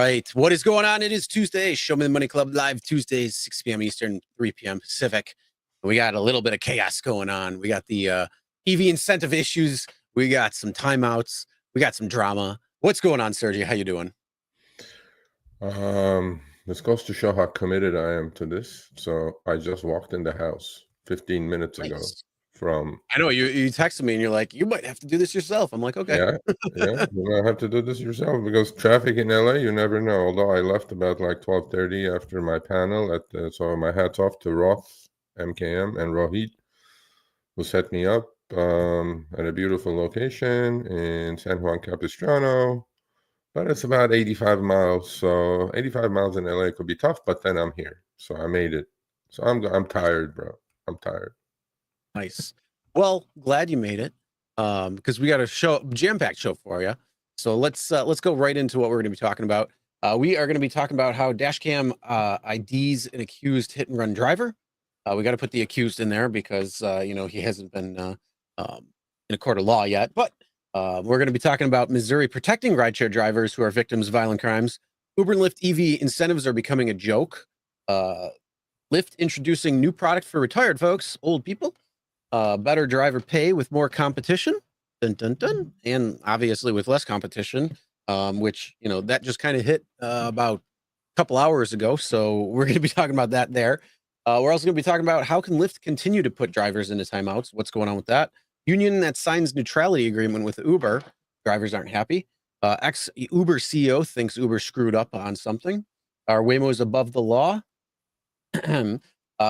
right. What is going on? It is Tuesday. Show Me the Money Club live Tuesdays, 6 p.m. Eastern, 3 p.m. Pacific. We got a little bit of chaos going on. We got the EV incentive issues. We got some timeouts. We got some drama. What's going on, Sergio? How you doing? This goes to show how committed I am to this. So I just walked in the house 15 minutes ago from... I know you texted me and you're like, you might have to do this yourself. I'm like, okay. Yeah, you might have to do this yourself because traffic in LA, you never know. Although I left about like 12:30 after my panel so my hats off to Roth, MKM, and Rohit, who set me up at a beautiful location in San Juan Capistrano. But it's about 85 miles. So 85 miles in LA could be tough, but then I'm here. So I made it. So I'm tired, bro. I'm tired. Nice. Well, glad you made it. Because we got a jam-packed show for you. So let's go right into what we're going to be talking about. We are going to be talking about how dashcam IDs an accused hit and run driver. We got to put the accused in there because he hasn't been in a court of law yet. But we're going to be talking about Missouri protecting rideshare drivers who are victims of violent crimes. Uber and Lyft EV incentives are becoming a joke. Lyft introducing new product for retired folks, old people. Better driver pay with more competition. Dun, dun, dun. And obviously with less competition, which, that just kind of hit about a couple hours ago. So we're going to be talking about that there. We're also going to be talking about how can Lyft continue to put drivers into timeouts? What's going on with that? Union that signs neutrality agreement with Uber. Drivers aren't happy. Ex-Uber CEO thinks Uber screwed up on something. Are Waymos above the law?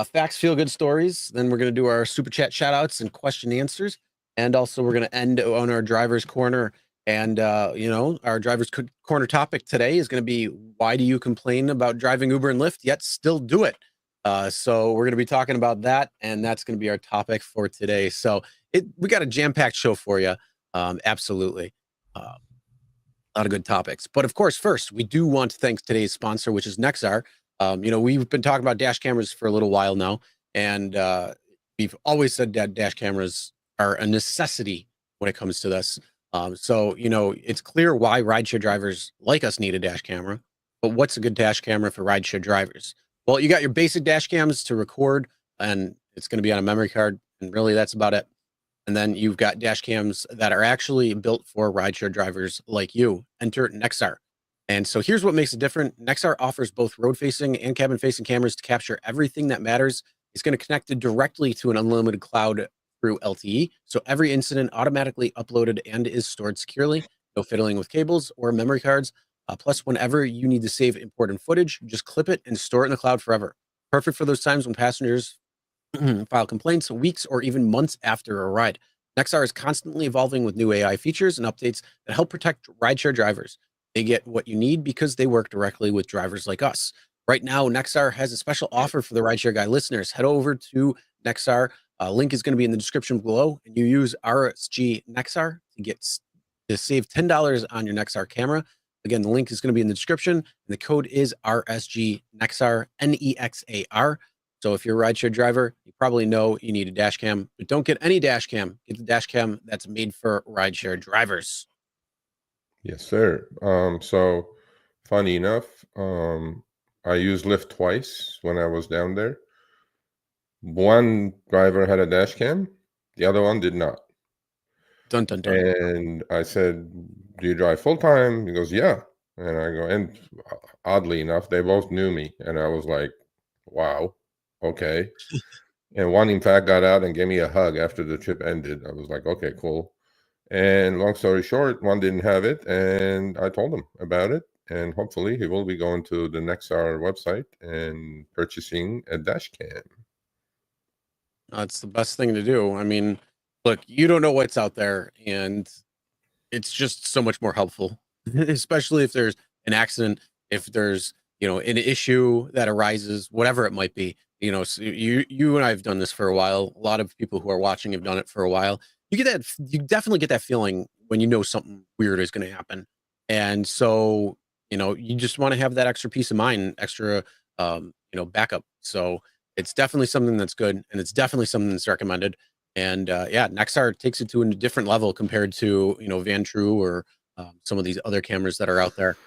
Facts, feel good stories. Then we're going to do our super chat shout outs and question answers. And also we're going to end on our driver's corner. And, our driver's corner topic today is going to be, why do you complain about driving Uber and Lyft yet still do it? So we're going to be talking about that. And that's going to be our topic for today. So we got a jam-packed show for you. Absolutely. A lot of good topics. But of course, first, we do want to thank today's sponsor, which is Nexar. We've been talking about dash cameras for a little while now, and we've always said that dash cameras are a necessity when it comes to this. So it's clear why rideshare drivers like us need a dash camera, but what's a good dash camera for rideshare drivers? Well, you got your basic dash cams to record, and it's going to be on a memory card, and really that's about it. And then you've got dash cams that are actually built for rideshare drivers like you. Enter Nexar. And so here's what makes it different. Nexar offers both road-facing and cabin-facing cameras to capture everything that matters. It's going to connect it directly to an unlimited cloud through LTE. So every incident automatically uploaded and is stored securely. No fiddling with cables or memory cards. Plus, whenever you need to save important footage, just clip it and store it in the cloud forever. Perfect for those times when passengers file complaints weeks or even months after a ride. Nexar is constantly evolving with new AI features and updates that help protect rideshare drivers. They get what you need because they work directly with drivers like us. Right now, Nexar has a special offer for the Rideshare Guy listeners. Head over to Nexar. Link is going to be in the description below, and you use RSG Nexar to save $10 on your Nexar camera. Again, the link is going to be in the description, and the code is RSG Nexar, Nexar. So if you're a rideshare driver, you probably know you need a dash cam, but don't get any dash cam. Get the dash cam that's made for rideshare drivers. Yes, sir. So funny enough, I used Lyft twice when I was down there. One driver had a dash cam, the other one did not. Dun, dun, dun. And I said, do you drive full time? He goes, yeah. And I go, and oddly enough, they both knew me. And I was like, wow, okay. And one, in fact, got out and gave me a hug after the trip ended. I was like, okay, cool. And long story short, one didn't have it. And I told him about it. And hopefully he will be going to the Nexar website and purchasing a dash cam. That's the best thing to do. I mean, look, you don't know what's out there, and it's just so much more helpful, especially if there's an accident, if there's, an issue that arises, whatever it might be. So you and I have done this for a while. A lot of people who are watching have done it for a while. You definitely get that feeling when you know something weird is going to happen. And so, you just want to have that extra peace of mind, extra, backup. So it's definitely something that's good, and it's definitely something that's recommended. And Nexar takes it to a different level compared to, Van True or some of these other cameras that are out there.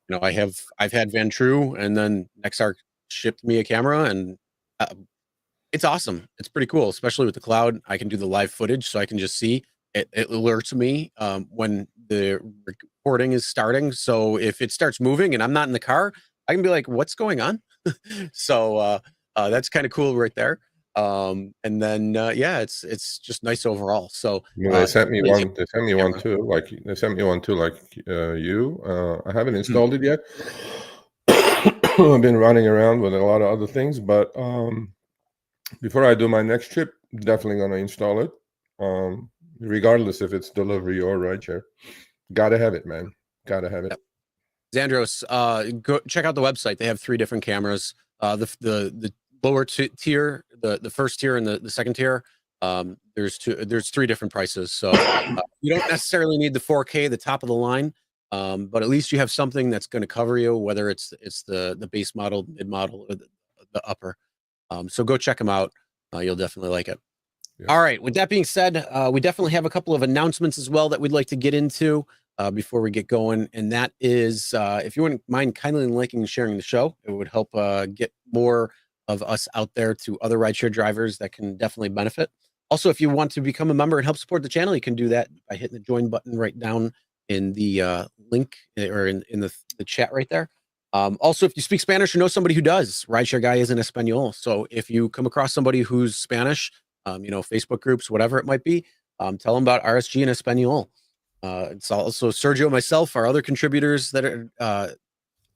You know, I've had Van True, and then Nexar shipped me a camera, and it's awesome. It's pretty cool, especially with the cloud. I can do the live footage, so I can just see it. It alerts me when the recording is starting. So if it starts moving and I'm not in the car, I can be like, "What's going on?" So that's kind of cool right there. And then yeah, it's just nice overall. So They sent me definitely one. They sent me one camera. too. Like they sent me one too. Like you. I haven't Mhm. installed it yet. I've been running around with a lot of other things, but before I do my next trip, definitely gonna install it. Regardless if it's delivery or rideshare, gotta have it, man. Gotta have it. Xandros, go check out the website. They have 3 different cameras. The lower tier, the first tier and the second tier. There's 3 different prices. So you don't necessarily need the 4K, the top of the line, but at least you have something that's going to cover you, whether it's the base model, mid model, or the upper. So go check them out. You'll definitely like it. Yeah. All right. With that being said, we definitely have a couple of announcements as well that we'd like to get into before we get going. And that is, if you wouldn't mind kindly liking and sharing the show, it would help get more of us out there to other rideshare drivers that can definitely benefit. Also, if you want to become a member and help support the channel, you can do that by hitting the join button right down in the link or in the chat right there. Also, if you speak Spanish or know somebody who does, Rideshare Guy is in Espanol. So if you come across somebody who's Spanish, you know, Facebook groups, whatever it might be, tell them about RSG in Espanol. It's also Sergio and myself, our other contributors that are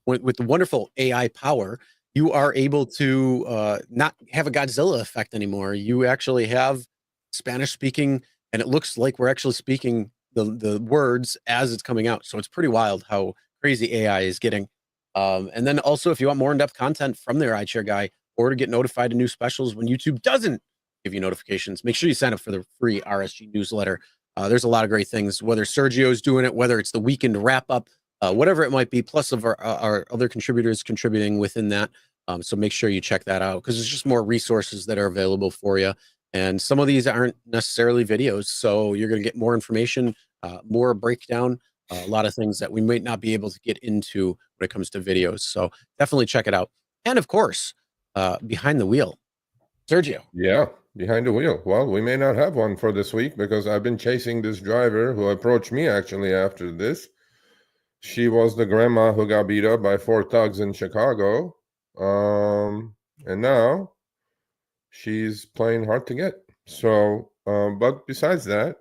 with the wonderful AI power. You are able to not have a Godzilla effect anymore. You actually have Spanish speaking, and it looks like we're actually speaking the words as it's coming out. So it's pretty wild how crazy AI is getting. And then also, if you want more in-depth content from the Rideshare Guy, or to get notified of new specials when YouTube doesn't give you notifications, make sure you sign up for the free RSG newsletter. There's a lot of great things, whether Sergio's doing it, whether it's the weekend wrap up, whatever it might be, plus of our other contributors contributing within that. So make sure you check that out because there's just more resources that are available for you. And some of these aren't necessarily videos. So you're going to get more information, more breakdown, a lot of things that we might not be able to get into when it comes to videos. So definitely check it out. And of course, behind the wheel, Sergio. Yeah, behind the wheel. Well, we may not have one for this week because I've been chasing this driver who approached me actually after this. She was the grandma who got beat up by 4 thugs in Chicago. And now she's playing hard to get. So, but besides that,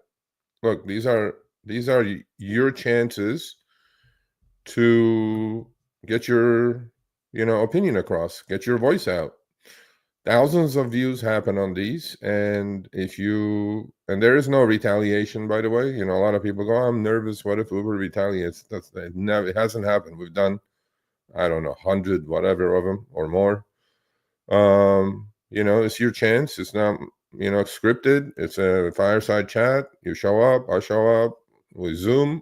look, these are your chances to get your, opinion across, get your voice out. Thousands of views happen on these, and there is no retaliation, by the way. A lot of people go, I'm nervous, what if Uber retaliates? It hasn't happened. We've done, I don't know, 100 whatever of them or more. It's your chance. It's not, scripted. It's a fireside chat. You show up, I show up, we Zoom,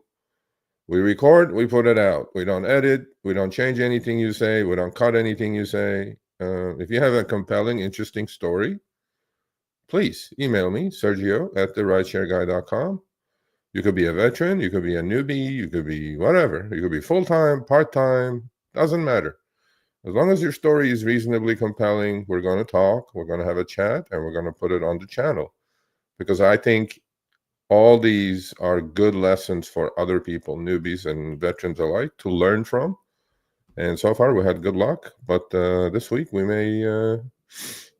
we record, we put it out. We don't edit, we don't change anything you say, we don't cut anything you say. If you have a compelling, interesting story, please email me, Sergio at therideshareguy.com. You could be a veteran, you could be a newbie, you could be whatever. You could be full-time, part-time, doesn't matter. As long as your story is reasonably compelling, we're going to talk, we're going to have a chat, and we're going to put it on the channel. Because I think all these are good lessons for other people, newbies and veterans alike, to learn from. And so far, we had good luck. But this week, we may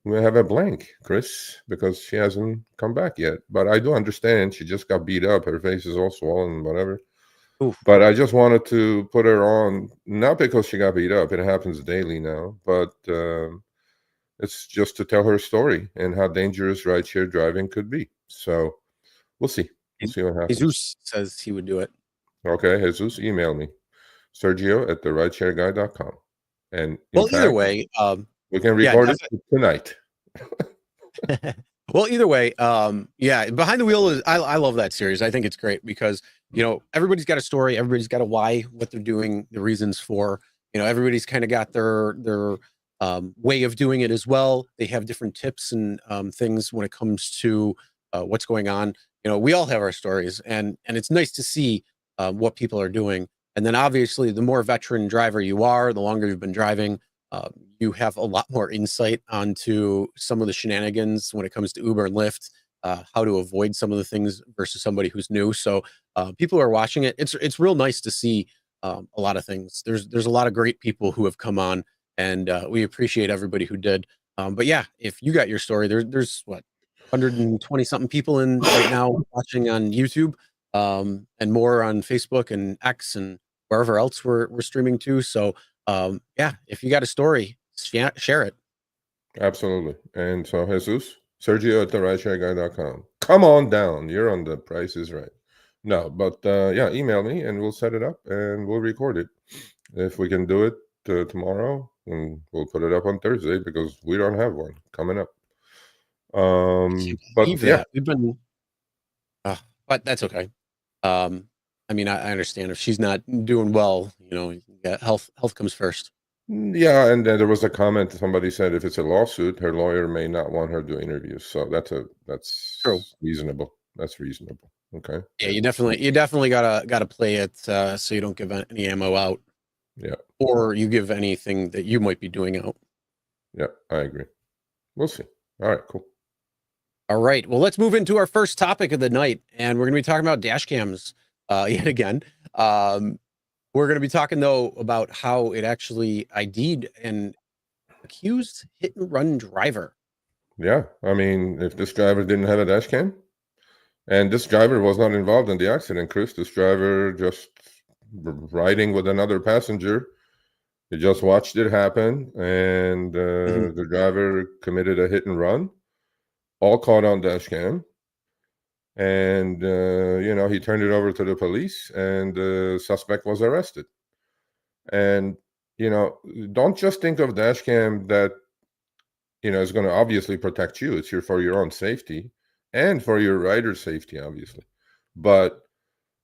have a blank, Chris, because she hasn't come back yet. But I do understand she just got beat up. Her face is all swollen, whatever. Oof. But I just wanted to put her on, not because she got beat up. It happens daily now. But it's just to tell her story and how dangerous rideshare driving could be. So we'll see. We'll see what happens. Jesus says he would do it. Okay, Jesus, email me. Sergio at therideshareguy.com. And in fact, Either way, we can record it tonight. Well, either way, yeah, behind the wheel is I love that series. I think it's great because everybody's got a story, everybody's got a why, what they're doing, the reasons for. Everybody's kind of got their way of doing it as well. They have different tips and things when it comes to what's going on. We all have our stories, and it's nice to see what people are doing And then obviously, the more veteran driver you are, the longer you've been driving, you have a lot more insight onto some of the shenanigans when it comes to Uber and Lyft, how to avoid some of the things versus somebody who's new. So people who are watching it. It's real nice to see a lot of things. There's a lot of great people who have come on, and we appreciate everybody who did. But yeah, if you got your story, there's what 120 something people in right now watching on YouTube, and more on Facebook and X and wherever else we're streaming to. So yeah, if you got a story, share it. Absolutely. And so Jesus, Sergio at the rideshareguy.com. Come on down. You're on the Price is Right. No, but yeah, email me and we'll set it up and we'll record it. If we can do it tomorrow, and we'll put it up on Thursday because we don't have one coming up. But Believe yeah, that we've been, but that's okay. I mean, I understand if she's not doing well, yeah, health comes first. yeah, and then there was a comment. Somebody said if it's a lawsuit, her lawyer may not want her to do interviews. So True. that's reasonable. That's reasonable. Okay. Yeah, you definitely gotta play it so you don't give any ammo out, Yeah. or you give anything that you might be doing out. Yeah, I agree. We'll see. All right, cool. All right. Well, let's move into our first topic of the night, and we're going to be talking about dash cams yet again. We're going to be talking though about how it actually ID'd an accused hit and run driver. Yeah, I mean, if this driver didn't have a dash cam, and this driver was not involved in the accident, Chris, this driver just riding with another passenger, he just watched it happen, and Mhm. the driver committed a hit and run, all caught on dash cam. And he turned it over to the police, and the suspect was arrested. And don't just think of dash cam that is going to obviously protect you. It's for your own safety and for your rider's safety, obviously. But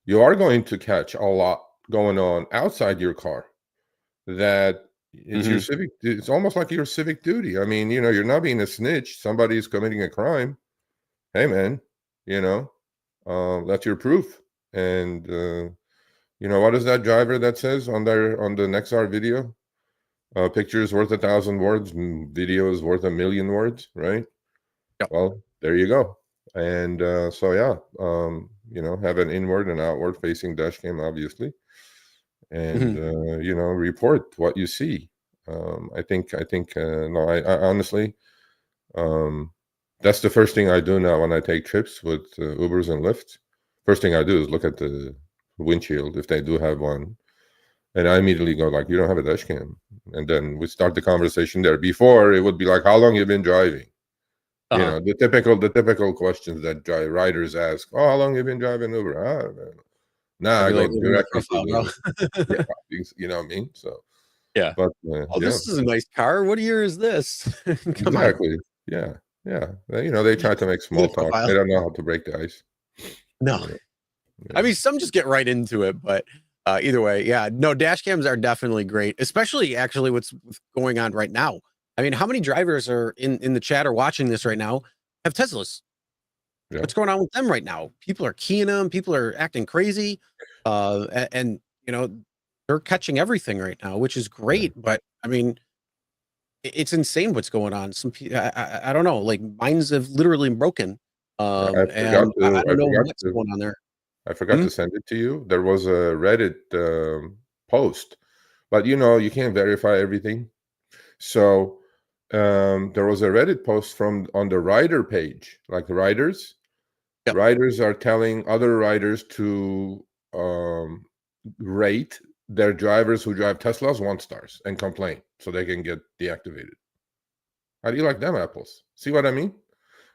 you are going to catch a lot going on outside your car that Mhm. it's almost like your civic duty. I mean, you're not being a snitch. Somebody's committing a crime. Hey, man, you know, that's your proof. And what is that driver that says on the Nexar video? Picture is worth 1,000 words, video is worth 1,000,000 words, right? Yep. Well, there you go. And so yeah, have an inward and outward facing dash cam, obviously, and Mhm. report what you see. I think no, I honestly, um, that's the first thing I do now when I take trips with Ubers and Lyfts. First thing I do is look at the windshield if they do have one, and I immediately go like, "You don't have a dash cam," and then we start the conversation there. Before it would be like, "How long you been driving?" Uh-huh. The typical questions that riders ask. Oh, how long you been driving Uber? Nah, I'd I be go like, look at my directly to profile, bro. the yeah, you know what I mean? So, Yeah. but Oh, yeah, this is a nice car. What year is this? Come on. exactly. Yeah, yeah. They try to make Look small at the talk. profile. They don't know how to break the ice. No. You know? I Yeah, mean, some just get right into it, but either way, yeah, no, dash cams are definitely great, especially actually what's going on right now. I mean, how many drivers are in the chat or watching this right now have Teslas? yeah, What's going on with them right now? People are keying them, people are acting crazy, and they're catching everything right now, which is yeah. great. But I mean, it's insane what's going on. Some people, I don't know, like minds have literally broken, I forgot and I to. don't know what's going on there. I forgot Hmm? to send it to you. There was a Reddit post, but you can't verify everything. So there was a Reddit post from on the rider page, like riders. Yep. Riders are telling other riders to um, rate their drivers who drive Teslas 1 stars and complain so they can get deactivated. How do you like them apples? See what I mean?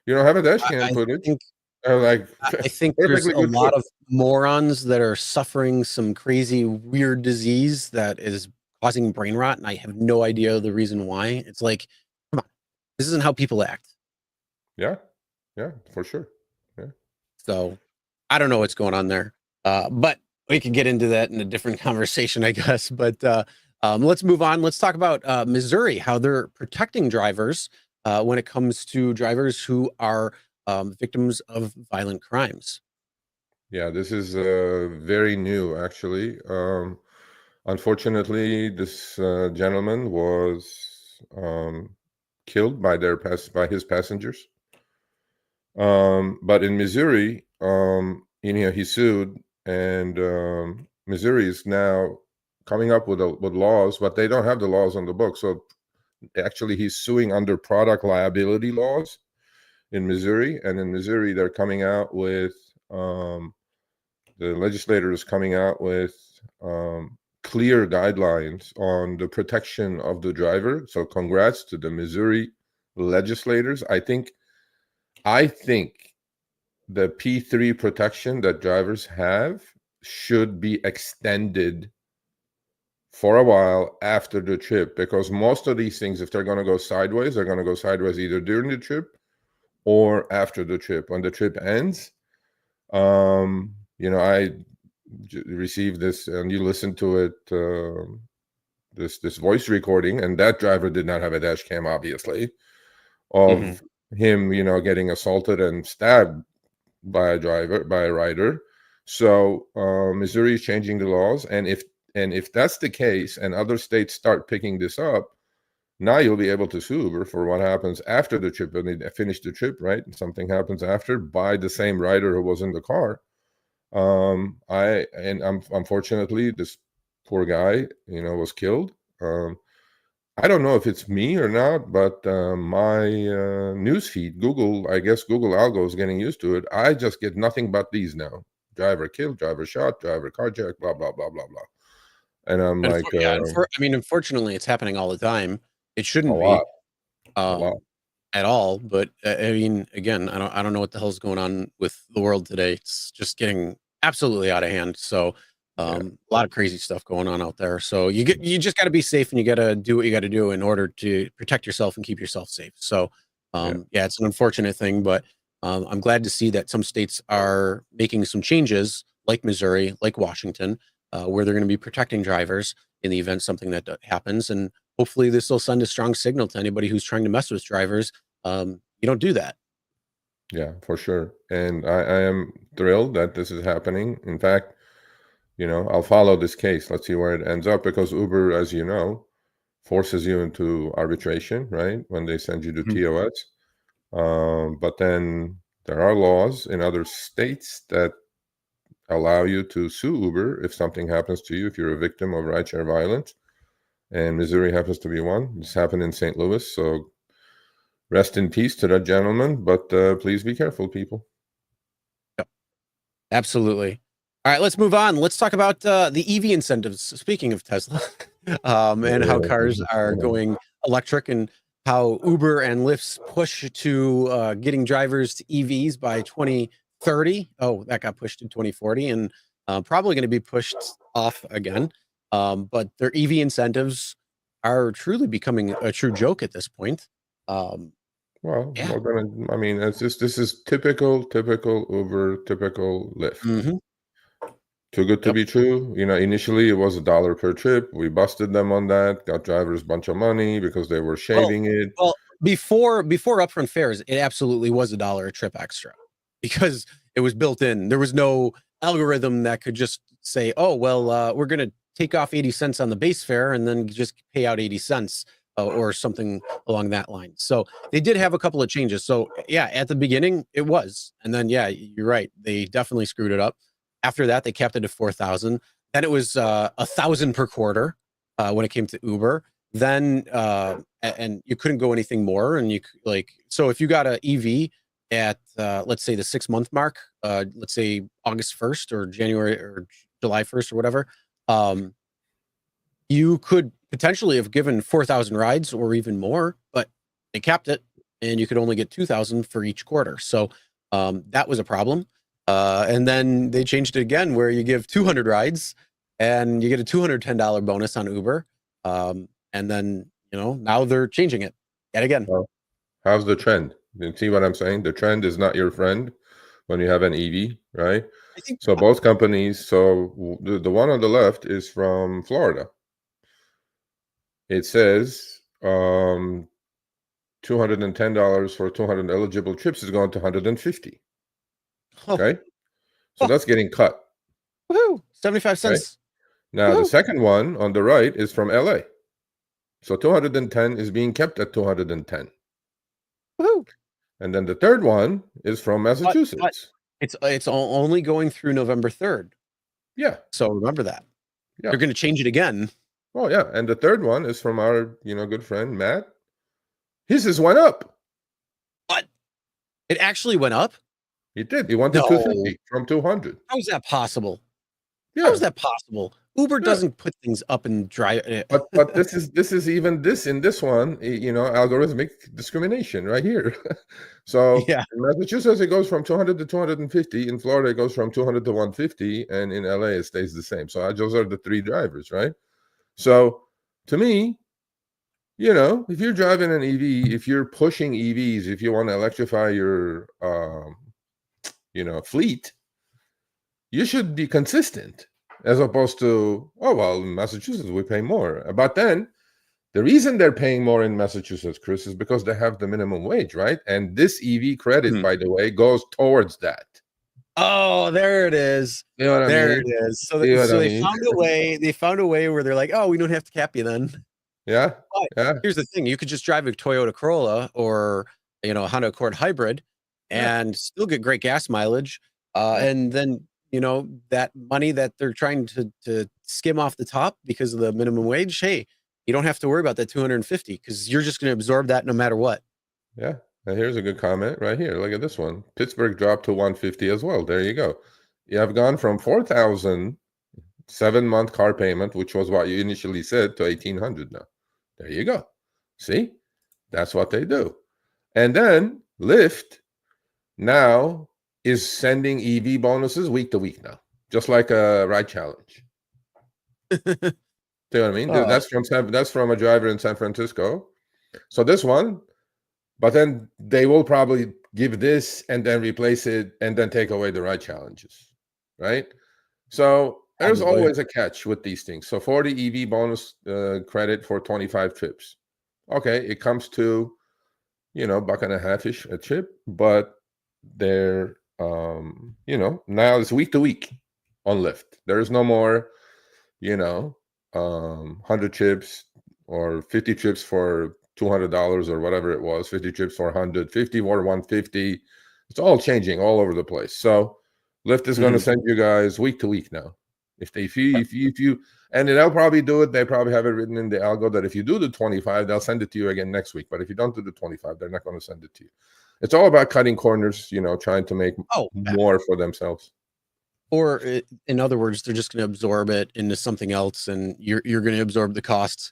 You don't have a dash cam I footage. think Like I think there's perfectly a good lot foot. of morons that are suffering some crazy weird disease that is causing brain rot, and I have no idea the reason why. It's like, come on, this isn't how people act. Yeah, yeah, for sure. Yeah. So I don't know what's going on there. But we could get into that in a different conversation, I guess. But let's move on. Let's talk about Missouri, how they're protecting drivers when it comes to drivers who are victims of violent crimes. Yeah, this is very new, actually. Unfortunately, this gentleman was killed by his passengers. But in Missouri, he sued, and Missouri is now coming up with laws, but they don't have the laws on the book. So actually, he's suing under product liability laws in Missouri, and in Missouri, they're coming out with the legislator is coming out with clear guidelines on the protection of the driver. So congrats to the Missouri legislators. I think the P3 protection that drivers have should be extended for a while after the trip, because most of these things, if they're going to go sideways, they're going to go sideways either during the trip or after the trip. When the trip ends, I received this, and you listened to it, this voice recording, and that driver did not have a dash cam, obviously, of him, getting assaulted and stabbed by a rider. So Missouri is changing the laws, and if that's the case, and other states start picking this up, now you'll be able to sue Uber for what happens after the trip. When they finish the trip, right, and something happens after, by the same rider who was in the car. Unfortunately, this poor guy, was killed. I don't know if it's me or not, but my news feed, Google algo is getting used to it. I just get nothing but these now: driver killed, driver shot, driver carjacked, blah blah blah blah blah. And I'm like, unfortunately, it's happening all the time. It shouldn't a lot at all. But again, I don't know what the hell's going on with the world today. It's just getting absolutely out of hand. So a lot of crazy stuff going on out there. So you just got to be safe, and you got to do what you got to do in order to protect yourself and keep yourself safe. So it's an unfortunate thing, but I'm glad to see that some states are making some changes, like Missouri, like Washington, where they're going to be protecting drivers in the event something that happens. And hopefully this will send a strong signal to anybody who's trying to mess with drivers. You don't do that. Yeah, for sure. And I am thrilled that this is happening. In fact, I'll follow this case. Let's see where it ends up, because Uber, as you know, forces you into arbitration, right, when they send you to TOS. But then there are laws in other states that allow you to sue Uber if something happens to you, if you're a victim of rideshare violence. And Missouri happens to be one. This happened in St. Louis. So rest in peace to that gentleman. But please be careful, people. Yep. Absolutely. All right, let's move on. Let's talk about the EV incentives. Speaking of Tesla, and how cars are going electric, and how Uber and Lyft's push to getting drivers to EVs by 2030. Oh, that got pushed to 2040, and probably going to be pushed off again. But their EV incentives are truly becoming a true joke at this point. This is typical Uber, typical Lyft. Too good to be true. Initially it was $1 per trip. We busted them on that, got drivers a bunch of money because they were shaving it. Well, before upfront fares, it absolutely was $1 a trip extra, because it was built in. There was no algorithm that could just say, oh, well, we're going to take off 80 cents on the base fare and then just pay out 80 cents or something along that line. So they did have a couple of changes. So yeah, at the beginning it was, and then you're right, they definitely screwed it up. After that, they kept it at 4,000. Then it was 1,000 per quarter when it came to Uber. Then and you couldn't go anything more. And so if you got an EV at let's say the 6-month mark, let's say August 1st or January or July 1st or whatever, you could potentially have given 4,000 rides or even more, but they capped it, and you could only get 2,000 for each quarter. So that was a problem. And then they changed it again, where you give 200 rides and you get a $210 bonus on Uber. And then, now they're changing it yet again. Well, how's the trend? You see what I'm saying? The trend is not your friend when you have an EV, right? I think so. Both companies. So the one on the left is from Florida. It says $210 for 200 eligible trips is going to $150. Okay, so that's getting cut. Woohoo! 75 cents. Now, the Woohoo. second one on the right is from LA. So 210 is being kept at 210. Woohoo. And then the third one is from But Massachusetts. it's only going through November 3rd. Yeah, So remember that. yeah. They're going to change it again. Oh, yeah. And the third one is from our, good friend, Matt. His just went up. What? It actually went up? He did. He went to No. 250 from 200. How is that possible? Yeah. How is that possible? Uber Yeah. doesn't put things up and drive. But this is even this in this one, algorithmic discrimination right here. So Yeah. in Massachusetts, it goes from 200 to 250. In Florida, it goes from 200 to 150. And in LA, it stays the same. So those are the three drivers, right? So to me, if you're driving an EV, if you're pushing EVs, if you want to electrify your, fleet, you should be consistent as opposed to, oh, well, in Massachusetts, we pay more. But then the reason they're paying more in Massachusetts, Chris, is because they have the minimum wage, right? And this EV credit, by the way, goes towards that. Oh, there it is. You know what there I mean? it is. So they found a way. They found a way where they're like, oh, we don't have to cap you then. Yeah. But Yeah. here's the thing: you could just drive a Toyota Corolla or a Honda Accord hybrid and still get great gas mileage. And then that money that they're trying to skim off the top because of the minimum wage. Hey, you don't have to worry about that 250 because you're just going to absorb that no matter what. Yeah. And here's a good comment right here. Look at this one. Pittsburgh dropped to 150 as well. There you go. You have gone from 4,000 7-month car payment, which was what you initially said, to 1,800 now. There you go. See? That's what they do. And then Lyft now is sending EV bonuses week to week now, just like a ride challenge. See what I mean? That's from a driver in San Francisco. So this one, but then they will probably give this and then replace it and then take away the ride challenges, right? So there's always a catch with these things. So for the EV bonus credit for 25 trips, okay, it comes to $1.50-ish a trip, but they're now it's week to week on Lyft. There's no more 100 trips or 50 trips for $200 or whatever it was, 50 trips for 150 or 150. It's all changing all over the place. So Lyft is going to send you guys week to week now. If you and they'll probably do it. They probably have it written in the algo that if you do the 25, they'll send it to you again next week. But if you don't do the 25, they're not going to send it to you. It's all about cutting corners, trying to make more for themselves. Or in other words, they're just going to absorb it into something else, and you're going to absorb the costs.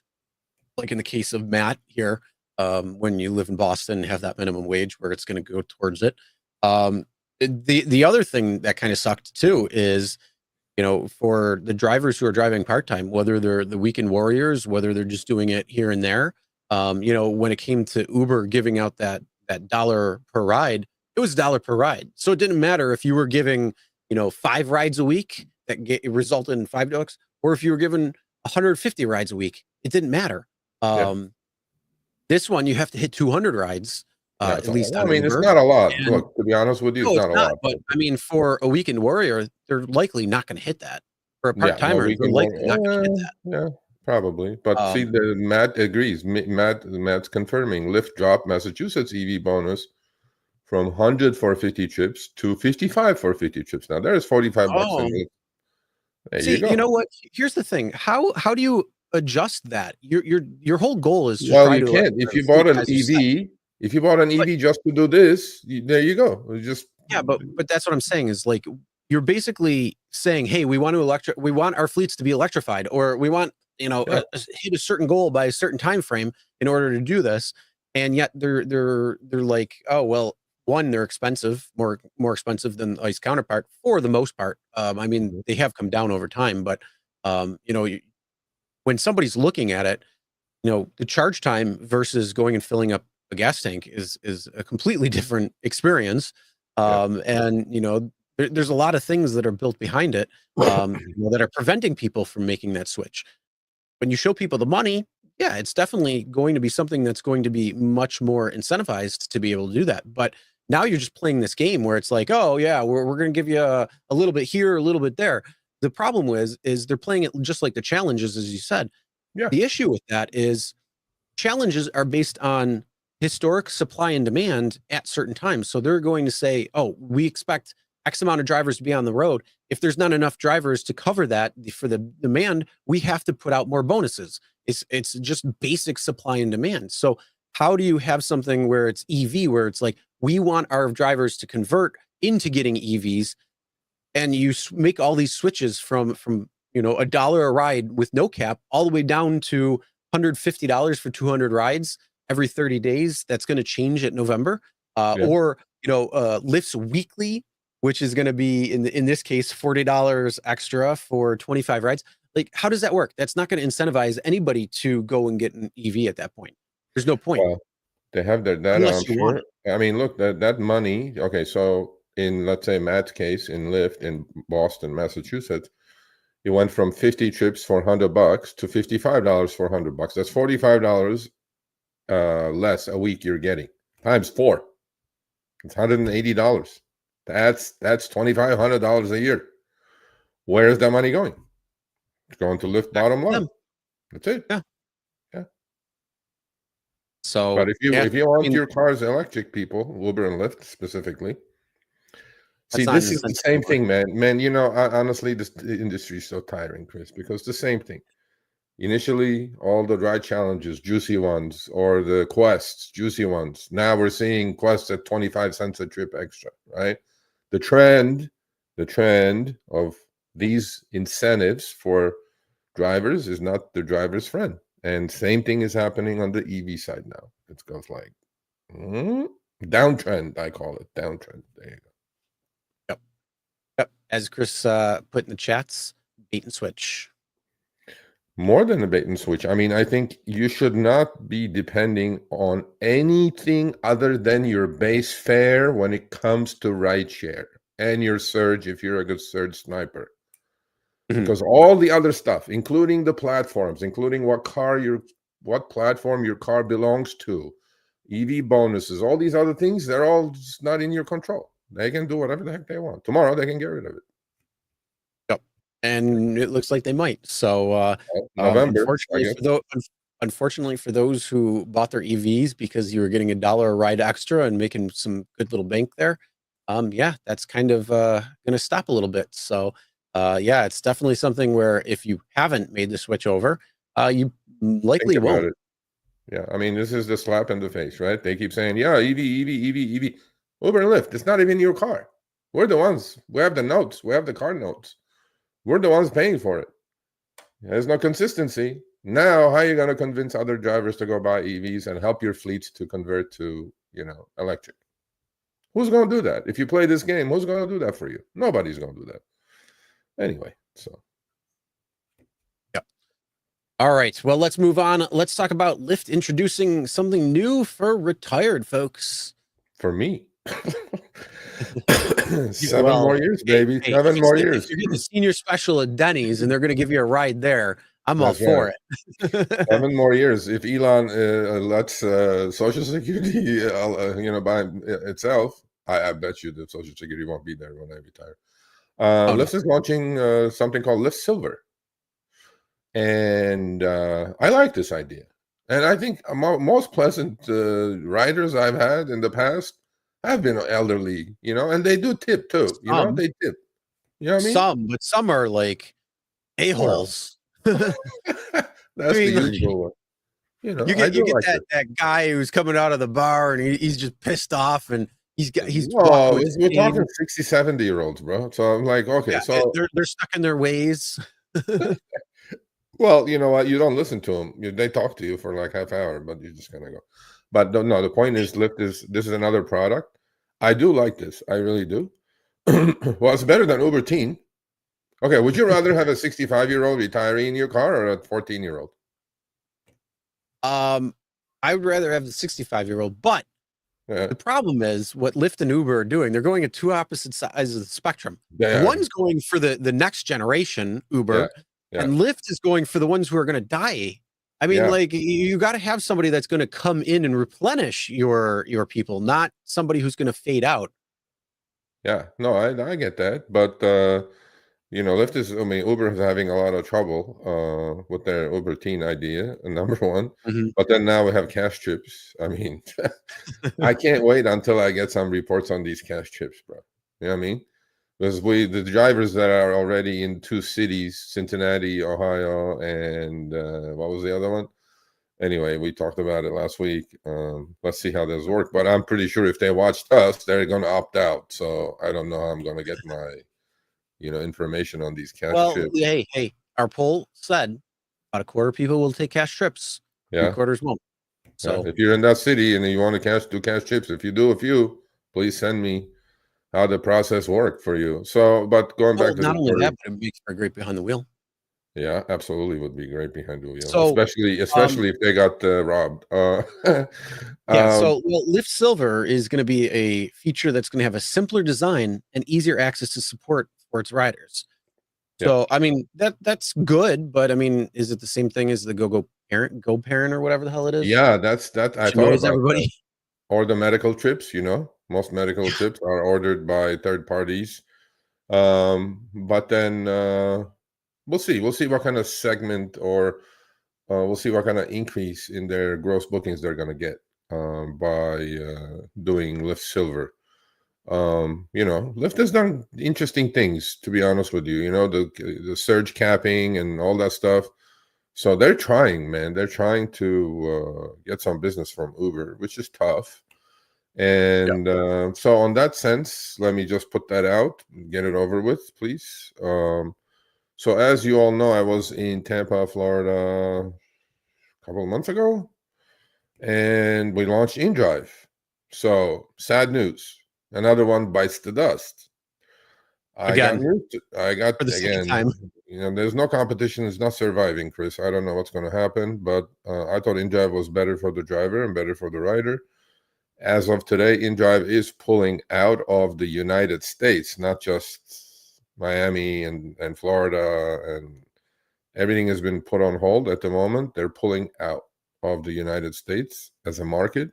Like in the case of Matt here, when you live in Boston and have that minimum wage, where it's going to go towards it. The other thing that kind of sucked too is, for the drivers who are driving part-time, whether they're the weekend warriors, whether they're just doing it here and there, when it came to Uber giving out that $1 per ride, it was $1 per ride. So it didn't matter if you were giving, 5 rides a week that resulted in $5, or if you were given 150 rides a week, it didn't matter. This one, you have to hit 200 rides. At least on Uber. It's not a lot. Look, to be honest with you, it's not a lot. But I mean, for a weekend warrior, they're likely not going to hit that. For a part-timer, they're likely not going to hit that. Yeah, probably. But see, Matt agrees. Matt's confirming. Lyft dropped Massachusetts EV bonus from 100 for 50 trips to 55 for 50 trips. Now there's $45 in it. See, you know what? Here's the thing. How do you adjust that? Your whole goal is to try to. You can't. If you bought an EV. If you bought an EV just to do this, there you go. But that's what I'm saying is, like, you're basically saying, hey, we want our fleets to be electrified, or we want hit a certain goal by a certain time frame in order to do this, and yet they're like, oh well, one, they're expensive, more expensive than ICE counterpart for the most part. I mean, they have come down over time, but when somebody's looking at it, the charge time versus going and filling up a gas tank is a completely different experience. And there's a lot of things that are built behind it that are preventing people from making that switch. When you show people the money, it's definitely going to be something that's going to be much more incentivized to be able to do that. But now you're just playing this game where it's like, oh yeah, we're going to give you a little bit here, a little bit there. The problem is they're playing it just like the challenges, as you said. Yeah. The issue with that is challenges are based on historic supply and demand at certain times. So they're going to say, oh, we expect X amount of drivers to be on the road. If there's not enough drivers to cover that for the demand, we have to put out more bonuses. It's just basic supply and demand. So how do you have something where it's EV, where it's like, we want our drivers to convert into getting EVs, and you make all these switches from $1 a ride with no cap all the way down to $150 for 200 rides every 30 days. That's going to change at November. Yeah. Or Lyft's weekly, which is going to be in this case $40 extra for 25 rides. Like, how does that work? That's not going to incentivize anybody to go and get an EV at that point. There's no point. Well, they have their data, Unless I'm you want sure. I mean, look, that money. Okay, so in, let's say, Matt's case in Lyft in Boston, Massachusetts, you went from 50 trips for $100 to $55 for $100. That's $45 less a week you're getting times 4. It's $180. That's $2,500 a year. Where is that money going? It's going to Lyft bottom line. That's it. Yeah. Yeah. So, but if you want your cars electric, people, Uber and Lyft specifically. See, this is the same thing, man. Honestly, this industry is so tiring, Chris, because the same thing. Initially, all the ride challenges, juicy ones, or the quests, juicy ones. Now we're seeing quests at 25 cents a trip extra, right? The trend of these incentives for drivers is not the driver's friend. And same thing is happening on the EV side now. It goes like downtrend, I call it. Downtrend. There you go. Yep. As Chris put in the chats, bait and switch. More than a bait and switch. I mean, I think you should not be depending on anything other than your base fare when it comes to rideshare and your surge if you're a good surge sniper. Because all the other stuff, including the platforms, including what platform your car belongs to, EV bonuses, all these other things, they're all just not in your control. They can do whatever the heck they want. Tomorrow they can get rid of it. Yep. And it looks like they might. So November, unfortunately for those who bought their EVs because you were getting $1 a ride extra and making some good little bank there, that's kind of gonna stop a little bit. So it's definitely something where if you haven't made the switch over, you likely won't. Yeah, I mean, this is the slap in the face, right? They keep saying, yeah, EV. Uber and Lyft, it's not even your car. We're the ones. We have the notes. We have the car notes. We're the ones paying for it. There's no consistency. Now, how are you going to convince other drivers to go buy EVs and help your fleets to convert to, electric? Who's going to do that? If you play this game, who's going to do that for you? Nobody's going to do that. Anyway, so. Yep. All right. Well, let's move on. Let's talk about Lyft introducing something new for retired folks. For me. 7 more years, baby. 7 more years. If you're getting the senior special at Denny's and they're going to give you a ride there, I'm all for it. 7 more years. If Elon lets Social Security, by itself, I bet you the Social Security won't be there when I retire. Lyft is launching something called Lyft Silver, and I like this idea. And I think most pleasant riders I've had in the past have been elderly, and they do tip too. They tip. You know what I mean? But some are like a-holes. That's the usual one. You get that guy who's coming out of the bar and he's just pissed off and he's we're talking 60, 70-year-olds, bro. So I'm like, okay, so they're stuck in their ways. Well, you know what? You don't listen to them. They talk to you for like half hour, but you're just gonna go. But no, the point is, this is another product. I do like this. I really do. Well, it's better than Uber Teen. Okay, would you rather have a 65-year-old retiree in your car or a 14-year-old? I would rather have the 65-year-old, but the problem is what Lyft and Uber are doing. They're going at two opposite sides of the spectrum. One's going for the next generation Uber, and Lyft is going for the ones who are going to die. I mean, like you got to have somebody that's going to come in and replenish your people, not somebody who's going to fade out. Yeah, no, I get that, but Lyft is, I mean, Uber is having a lot of trouble with their Uber Teen idea, number one. Mhm. But then now we have cash chips. I mean, I can't wait until I get some reports on these cash chips, bro. You know what I mean? Because the drivers that are already in 2 cities, Cincinnati, Ohio, and what was the other one? Anyway, we talked about it last week. Let's see how this works. But I'm pretty sure if they watched us, they're going to opt out. So I don't know how I'm going to get my information on these cash Well, chips. hey, our poll said about a quarter of people will take cash trips. Yeah. 3/4 won't. So if you're in that city and you want to do cash chips, if you do a few, please send me how the process worked for you. So, but going back to not the only story, that, but it makes for great behind the wheel. yeah, absolutely would be great behind the wheel, So, especially if they got robbed. yeah, so Lyft Silver is going to be a feature that's going to have a simpler design and easier access to support for its riders. Yeah. So, I mean, that's good, but I mean, is it the same thing as the Go Parent or whatever the hell it is? Yeah, that's that. I Which thought annoys about everybody. that. Or the medical trips, most medical trips are ordered by third parties. But then we'll see. We'll see what kind of segment or we'll see what kind of increase in their gross bookings they're going to get by doing Lyft Silver. Lyft has done interesting things, to be honest with you. The surge capping and all that stuff. So they're trying, man. They're trying to get some business from Uber, which is tough. And so on that sense, let me just put that out, get it over with, please. So as you all know, I was in Tampa, Florida a couple of months ago, and we launched InDrive. So sad news. Another one bites the dust. I got for the second again, time. there's no competition. It's not surviving, Chris. I don't know what's going to happen, but I thought InDrive was better for the driver and better for the rider. As of today, InDrive is pulling out of the United States, not just Miami and Florida, and everything has been put on hold at the moment. They're pulling out of the United States as a market.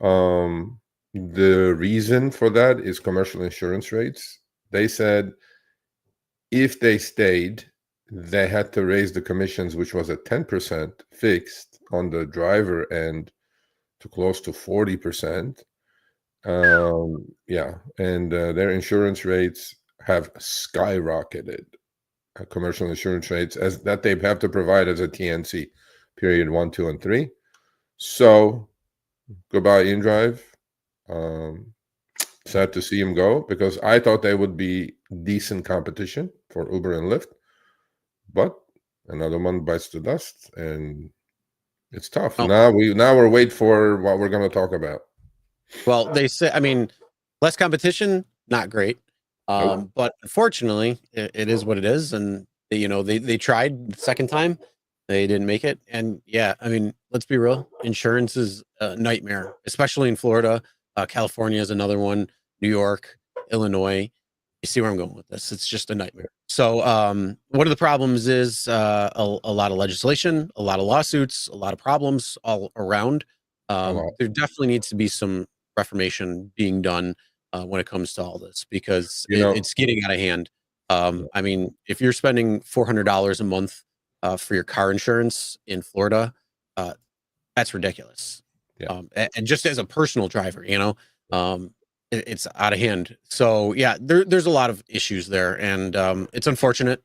The reason for that is commercial insurance rates. They said if they stayed, they had to raise the commissions, which was at 10% fixed on the driver end, to close to 40%. Yeah, and their insurance rates have skyrocketed. Commercial insurance rates as that they have to provide as a TNC, period 1, 2, and 3. So goodbye InDrive. Sad to see him go because I thought they would be decent competition for Uber and Lyft, but another one bites the dust, and it's tough. Oh. Now we're wait for what we're going to talk about. Well, they say, I mean, less competition, not great. Nope. But unfortunately, it is what it is, and they tried the second time, they didn't make it, and yeah, I mean, let's be real, insurance is a nightmare, especially in Florida. California is another one. New York, Illinois. You see where I'm going with this? It's just a nightmare. So, one of the problems is a lot of legislation, a lot of lawsuits, a lot of problems all around. There definitely needs to be some reformation being done when it comes to all this because it's getting out of hand. I mean, if you're spending $400 a month for your car insurance in Florida, that's ridiculous. Yeah. And just as a personal driver, it's out of hand. So yeah, there's a lot of issues there, and it's unfortunate.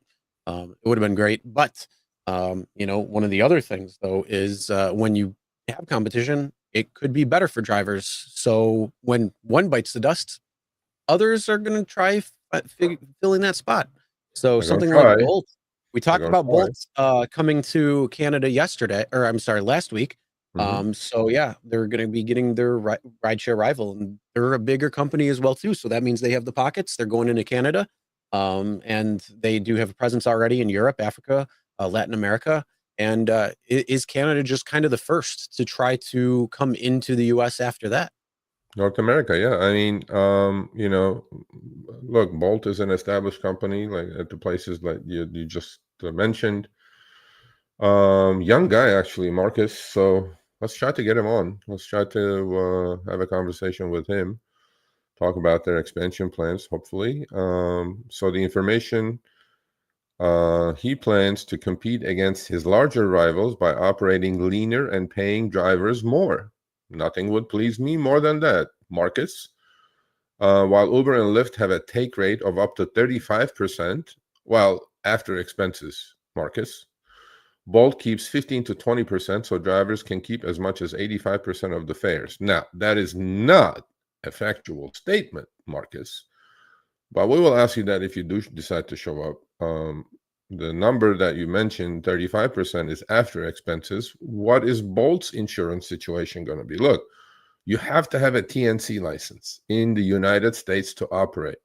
It would have been great, but one of the other things though is when you have competition, it could be better for drivers. So when one bites the dust, others are going to try filling that spot. So something like Bolt. We talked about Bolt coming to Canada last week. So yeah, they're going to be getting their rideshare rival, and they're a bigger company as well too. So that means they have the pockets. They're going into Canada, and they do have a presence already in Europe, Africa, Latin America. And is Canada just kind of the first to try to come into the US after that? North America, yeah. I mean, look, Bolt is an established company, like at the places like you just mentioned. Young guy, actually, Marcus. So let's try to get him on. Let's try to have a conversation with him, talk about their expansion plans, hopefully. So the information, he plans to compete against his larger rivals by operating leaner and paying drivers more. Nothing would please me more than that, Marcus. While Uber and Lyft have a take rate of up to 35%, well, after expenses, Marcus, Bolt keeps 15 to 20%, so drivers can keep as much as 85% of the fares. Now, that is not a factual statement, Marcus, but we will ask you that if you do decide to show up. The number that you mentioned, 35%, is after expenses. What is Bolt's insurance situation going to be? Look, you have to have a TNC license in the United States to operate.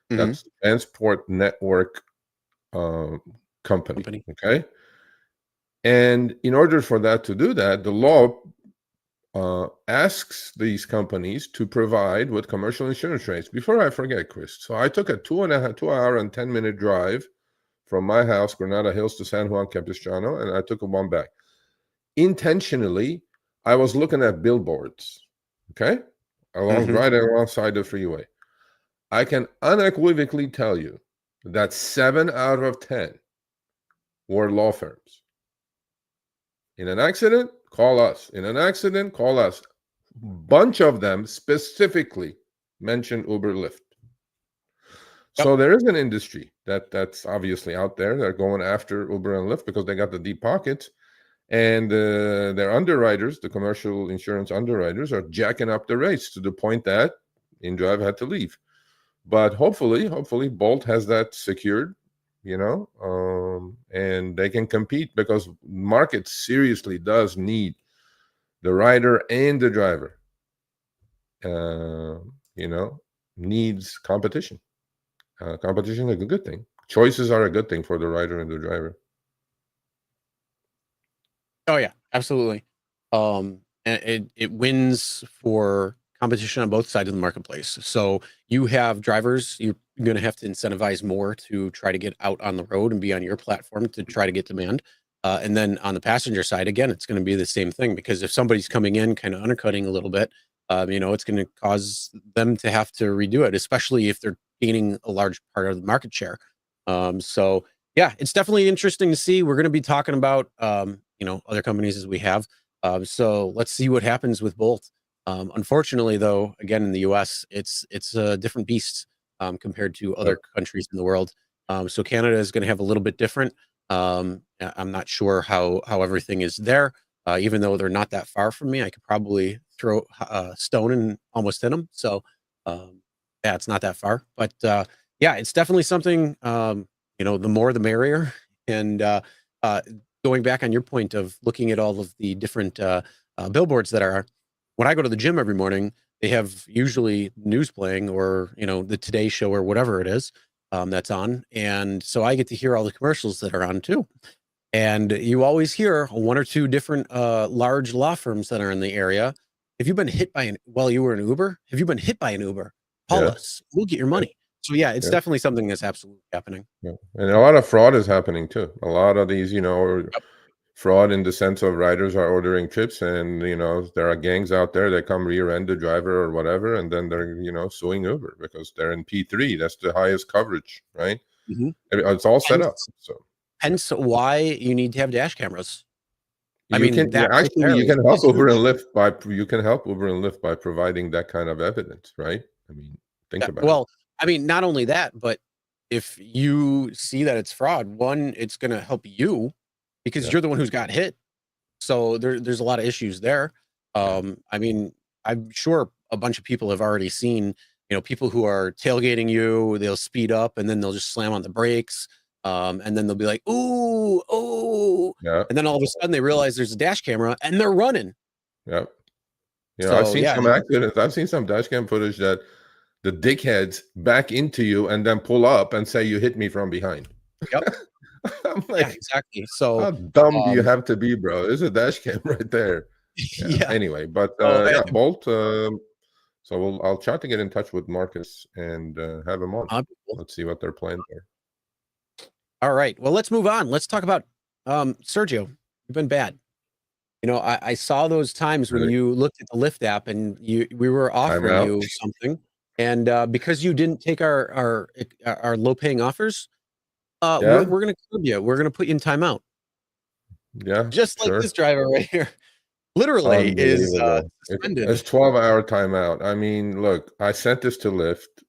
That's the Transport Network company. Okay. And in order for that to do that, the law asks these companies to provide with commercial insurance rates. Before I forget, Chris, so I took a 2 hour and 10-minute drive from my house, Granada Hills, to San Juan Capistrano, and I took one back. Intentionally, I was looking at billboards, okay, right alongside the freeway. I can unequivocally tell you that 7 out of 10 were law firms. In an accident, call us. In an accident, call us. Bunch of them specifically mentioned Uber, Lyft. Yep. So there is an industry that's obviously out there. They're going after Uber and Lyft because they got the deep pockets. And their underwriters, the commercial insurance underwriters, are jacking up the rates to the point that InDrive had to leave. But hopefully Bolt has that secured, and they can compete because market seriously does need the rider and the driver. Needs competition. Competition is a good thing. Choices are a good thing for the rider and the driver. Oh yeah, absolutely. And it wins for competition on both sides of the marketplace. So you have drivers, you're going to have to incentivize more to try to get out on the road and be on your platform to try to get demand. And then on the passenger side, again, it's going to be the same thing, because if somebody's coming in kind of undercutting a little bit, it's going to cause them to have to redo it, especially if they're gaining a large part of the market share. So yeah, it's definitely interesting to see. We're going to be talking about, other companies as we have. So let's see what happens with Bolt. Unfortunately, though, again, in the US, it's a different beast compared to other countries in the world. So Canada is going to have a little bit different. I'm not sure how everything is there, even though they're not that far from me. I could probably throw a stone and almost hit them. So yeah, it's not that far. But yeah, it's definitely something, the more the merrier. And going back on your point of looking at all of the different billboards that are, when I go to the gym every morning, they have usually news playing, or, the Today Show or whatever it is that's on. And so I get to hear all the commercials that are on too. And you always hear one or two different large law firms that are in the area. Have you been hit by while you were in Uber? Have you been hit by an Uber? Call us. We'll get your money. So yeah, it's definitely something that's absolutely happening. Yeah. And a lot of fraud is happening too. A lot of these, fraud in the sense of riders are ordering trips, and there are gangs out there that come rear-end the driver or whatever, and then they're suing Uber because they're in P3. That's the highest coverage, right? It's all set up. So hence why you need to have dash cameras. You can help Uber and Lyft by providing that kind of evidence, right? I mean, think about it. Well, I mean, not only that, but if you see that it's fraud, one, it's going to help you because you're the one who's got hit. So there's a lot of issues there. I mean, I'm sure a bunch of people have already seen, people who are tailgating you, they'll speed up and then they'll just slam on the brakes. And then they'll be like, ooh, oh. Yeah. And then all of a sudden they realize there's a dash camera and they're running. Yeah. I've seen some accidents. I've seen some dash cam footage that the dickheads back into you and then pull up and say, you hit me from behind. Yep. I'm like, yeah, exactly. So how dumb do you have to be, bro? There's a dash cam right there. Yeah. Anyway, but Bolt. So I'll try to get in touch with Marcus and have him on. Let's see what their plans are. All right. Well, let's move on. Let's talk about Sergio. You've been bad. I saw those times when you looked at the Lyft app and we were offering you something, And because you didn't take our low paying offers, Yeah, we're gonna curb you. We're gonna put you in timeout. yeah, Just like sure. this driver right here, literally is Unbelievable. suspended. It's 12-hour timeout. I mean, look, I sent this to Lyft.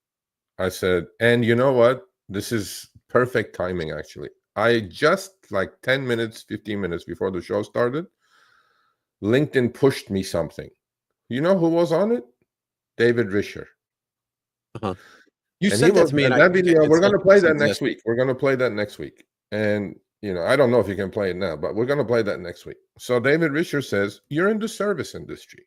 I said, and you know what? This is perfect timing, actually. I just like 10 minutes, 15 minutes before the show started, LinkedIn pushed me something. You know who was on it? David Risher. Uh-huh. You And he sent that was, to me, and and I that clicked it. video, we're It's going like to it play doesn't that next exist. week. We're going to play that next week. And, I don't know if you can play it now, but we're going to play that next week. So David Risher says, you're in the service industry.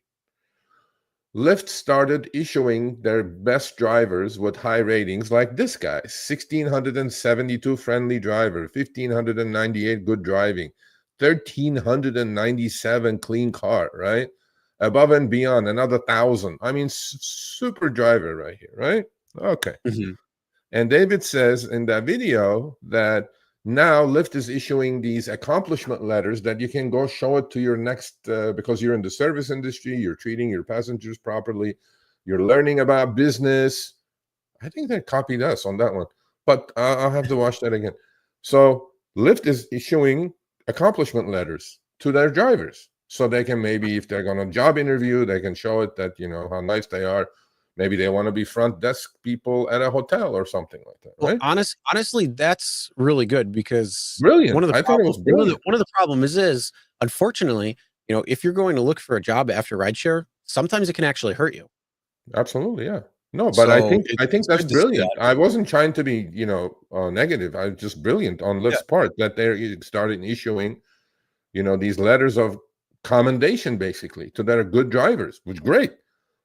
Lyft started issuing their best drivers with high ratings like this guy, 1,672 friendly driver, 1,598 good driving, 1,397 clean car, right? Above and beyond, another 1,000. I mean, super driver right here, right? Okay. Mhm. And David says in that video that now Lyft is issuing these accomplishment letters that you can go show it to your next, because you're in the service industry, you're treating your passengers properly, you're learning about business. I think they copied us on that one, but I'll have to watch that again. So Lyft is issuing accomplishment letters to their drivers so they can, maybe if they're going to job interview, they can show it that, how nice they are. Maybe they want to be front desk people at a hotel or something like that, Well, right? honestly, that's really good because Brilliant. one of the I thought it was brilliant. problem is unfortunately, if you're going to look for a job after rideshare, sometimes it can actually hurt you. Absolutely, yeah. No, but I So think I think it's that's good to see brilliant. that. I wasn't trying to be, negative. I was just brilliant on Yeah. Lyft's part that they're starting issuing, these letters of commendation basically to their good drivers, which great.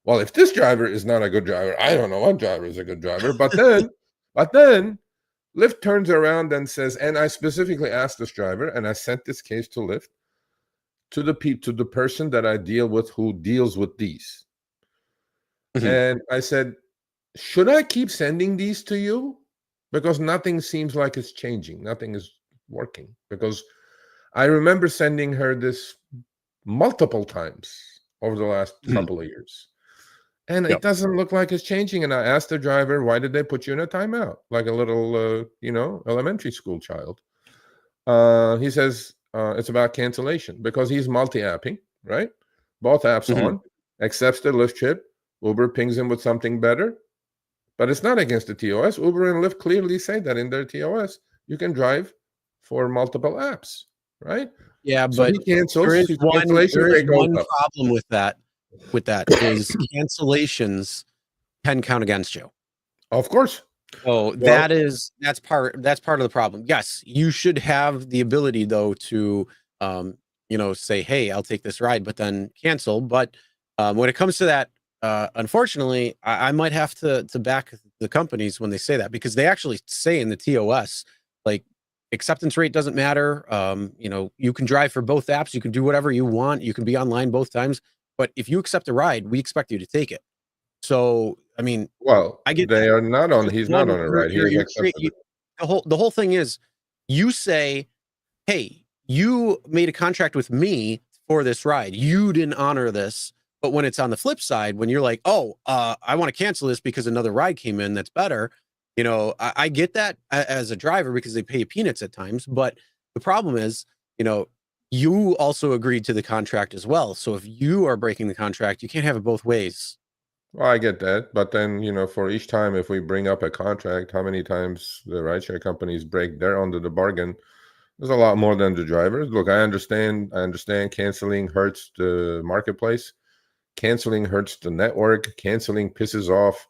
Well, if this driver is not a good driver, I don't know what driver is a good driver. But then Lyft turns around and says, and I specifically asked this driver, and I sent this case to Lyft, to the person that I deal with who deals with these. Mhm. And I said, should I keep sending these to you? Because nothing seems like it's changing. Nothing is working. Because I remember sending her this multiple times over the last Mhm. couple of years. And it Yep. doesn't look like it's changing. And I asked the driver, why did they put you in a timeout? Like a little, elementary school child. He says it's about cancellation because he's multi-apping, right? Both apps Mhm. on, accepts the Lyft chip. Uber pings him with something better. But it's not against the TOS. Uber and Lyft clearly say that in their TOS. You can drive for multiple apps, right? Yeah, So but he cancels, his cancellation there is rate goes one up. problem with that is cancellations can count against you. Of course. So Well, that's part of the problem. Yes, you should have the ability though to say, "Hey, I'll take this ride," but then cancel. But when it comes to that, unfortunately, I might have to back the companies when they say that because they actually say in the TOS like acceptance rate doesn't matter. You can drive for both apps, you can do whatever you want, you can be online both times. But if you accept a ride, we expect you to take it. So, I mean, well, I get they that. are not on. Just He's not one, on it, right? He has you're accepted it. the whole thing is you say, "Hey, you made a contract with me for this ride. You didn't honor this." But when it's on the flip side, when you're like, "Oh, I want to cancel this because another ride came in that's better," I get that as a driver because they pay peanuts at times. But the problem is, you know, you also agreed to the contract as well. So if you are breaking the contract, you can't have it both ways. Well, I get that, but then for each time, if we bring up a contract, how many times the rideshare companies break their under the bargain? There's a lot more than the drivers. Look, I understand. Canceling hurts the marketplace. Canceling hurts the network. Canceling pisses off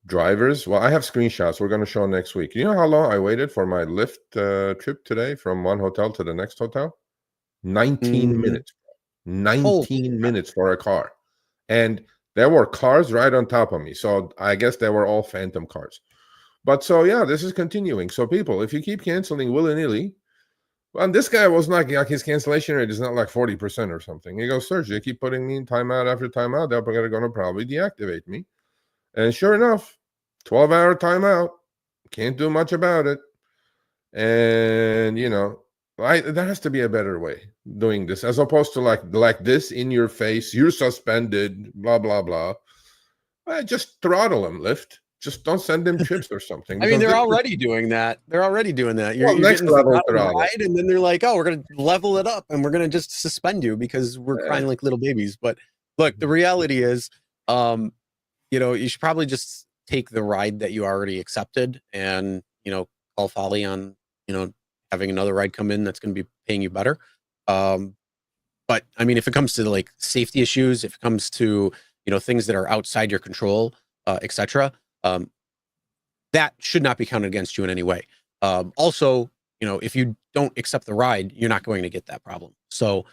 drivers. Well, I have screenshots we're going to show next week. You know how long I waited for my Lyft trip today from one hotel to the next hotel? 19 Mm, minutes. holy 19 crap. minutes for a car. And there were cars right on top of me. So I guess they were all phantom cars. But so, yeah, this is continuing. So, people, if you keep canceling willy-nilly, well, this guy was not like his cancellation rate is not like 40% or something. He goes, Sergio, you keep putting me in timeout after timeout, they're going to probably deactivate me. And sure enough, 12-hour timeout. Can't do much about it. And there has to be a better way doing this, as opposed to like this in your face. You're suspended. Blah blah blah. Just throttle them, Lyft. Just don't send them chips or something. I mean, because they're already doing that. They're already doing that. You're next getting to the level top of the throttle. ride, and then they're like, "Oh, we're gonna level it up, and we're gonna just suspend you because we're crying like little babies." But look, the reality is, you should probably just take the ride that you already accepted, and call folly on having another ride come in that's going to be paying you better. But I mean, if it comes to like safety issues, if it comes to things that are outside your control, etc. That should not be counted against you in any way. Also, if you don't accept the ride, you're not going to get that problem. So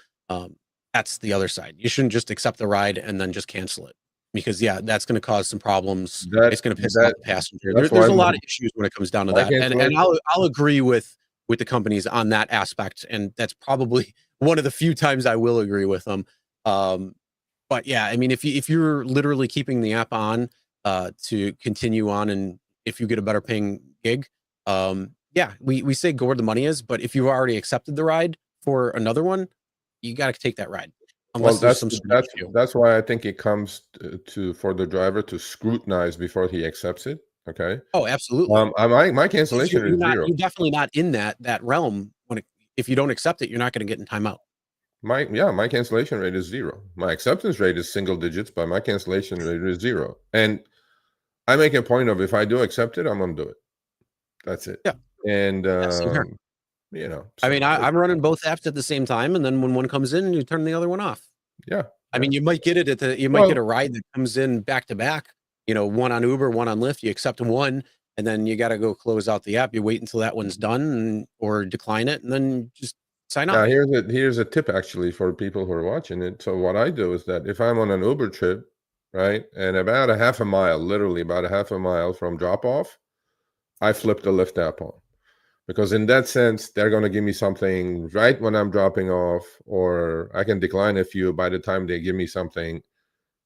that's the other side. You shouldn't just accept the ride and then just cancel it, because that's going to cause some problems. It's going to piss off the passenger. There's a lot of issues when it comes down to that, and I'll agree with the companies on that aspect, and that's probably one of the few times I will agree with them. But yeah, I mean, if you're literally keeping the app on to continue on, and if you get a better paying gig, we say go where the money is. But if you've already accepted the ride for another one, you got to take that ride. Unless there's some sort of issue. That's why I think it comes for the driver to scrutinize before he accepts it. Okay. Oh, absolutely. My cancellation rate is 0. You're definitely not in that realm if you don't accept it, you're not going to get in timeout. My cancellation rate is 0. My acceptance rate is single digits, but my cancellation rate is 0. And I make a point of, if I do accept it, I'm gonna do it. That's it. Yeah. And So, I mean, I'm running both apps at the same time, and then when one comes in, you turn the other one off. Yeah. I mean, you might get it get a ride that comes in back to back. One on Uber, one on Lyft. You accept one, and then you got to go close out the app. You wait until that one's done, or decline it, and then just sign off. Here's a tip actually for people who are watching it. So what I do is that if I'm on an Uber trip, right, and about a half a mile, literally about a half a mile from drop off, I flip the Lyft app on, because in that sense, they're going to give me something right when I'm dropping off, or I can decline a few by the time they give me something.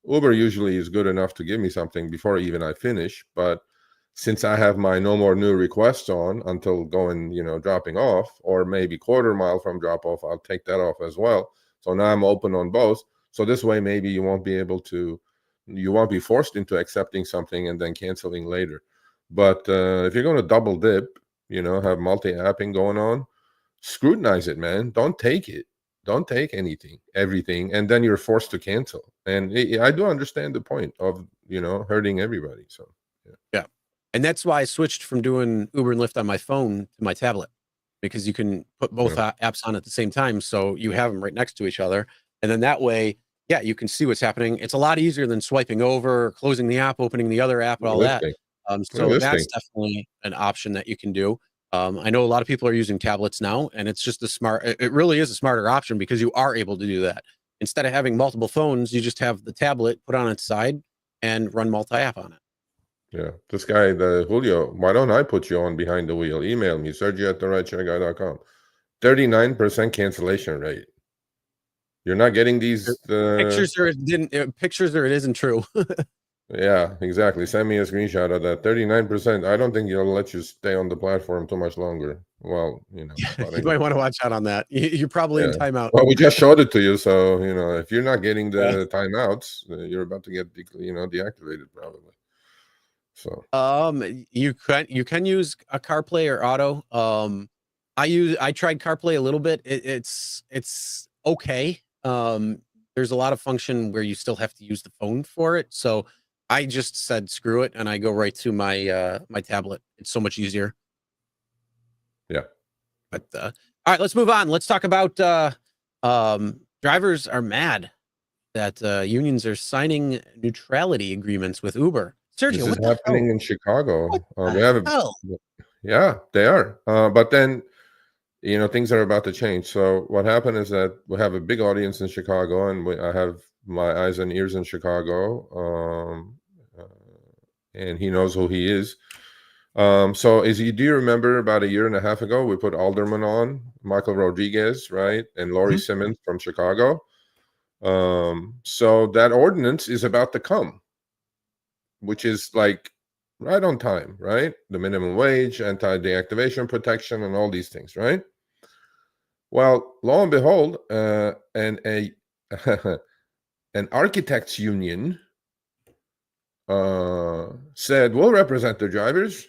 Uber usually is good enough to give me something before even I finish, but since I have my no more new requests on until going, dropping off, or maybe quarter mile from drop off, I'll take that off as well. So now I'm open on both. So this way, maybe you won't be forced into accepting something and then canceling later. But if you're going to double dip, have multi-apping going on, scrutinize it, man. Don't take it. Don't take everything, and then you're forced to cancel. And I do understand the point of, hurting everybody. So, yeah. And that's why I switched from doing Uber and Lyft on my phone to my tablet, because you can put both apps on at the same time. So you have them right next to each other. And then that way, you can see what's happening. It's a lot easier than swiping over, closing the app, opening the other app, and all that. So that's definitely an option that you can do. I know a lot of people are using tablets now, and it's just it really is a smarter option, because you are able to do that. Instead of having multiple phones, you just have the tablet put on its side and run multi-app on it. Yeah, this guy, the Julio, why don't I put you on behind the wheel? Email me, Sergio@therideshareguy.com. 39% cancellation rate. You're not getting these pictures, or it isn't true. Yeah, exactly. Send me a screenshot of that. 39%. I don't think you'll let you stay on the platform too much longer. Well, you might want to watch out on that. You're probably in timeout. Well, we just showed it to you, so if you're not getting the timeouts, you're about to get deactivated probably. So you can use a CarPlay or Auto. I tried CarPlay a little bit. It's okay. There's a lot of function where you still have to use the phone for it. So I just said screw it, and I go right to my my tablet. It's so much easier. Yeah. But all right, let's move on. Let's talk about drivers are mad that unions are signing neutrality agreements with Uber. Sergio, this is happening in Chicago. We have yeah, they are. But then, things are about to change. So what happened is that we have a big audience in Chicago, and I have my eyes and ears in Chicago. And he knows who he is. So do you remember about a year and a half ago, we put Alderman on, Michael Rodriguez, right? And Lori Simmons from Chicago. So that ordinance is about to come, which is like right on time, right? The minimum wage, anti-deactivation protection, and all these things, right? Well, lo and behold, an architects union said, we'll represent the drivers.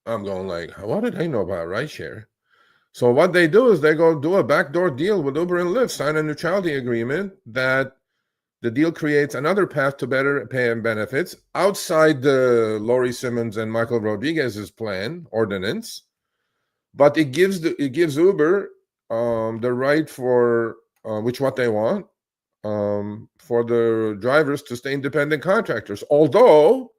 I'm going like, what did I know about rideshare? So what they do is they go do a backdoor deal with Uber and Lyft, sign a neutrality agreement that the deal creates another path to better pay and benefits outside the Laurie Simmons and Michael Rodriguez's plan ordinance, but it gives Uber the right for which what they want for the drivers to stay independent contractors. Although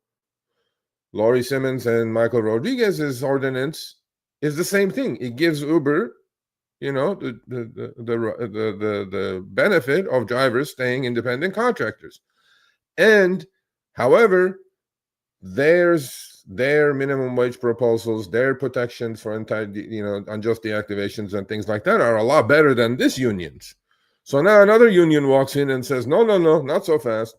Laurie Simmons and Michael Rodriguez's ordinance is the same thing. It gives Uber, the benefit of drivers staying independent contractors. And however, there's their minimum wage proposals, their protections for unjust deactivations and things like that are a lot better than this union's. So now another union walks in and says, no, not so fast.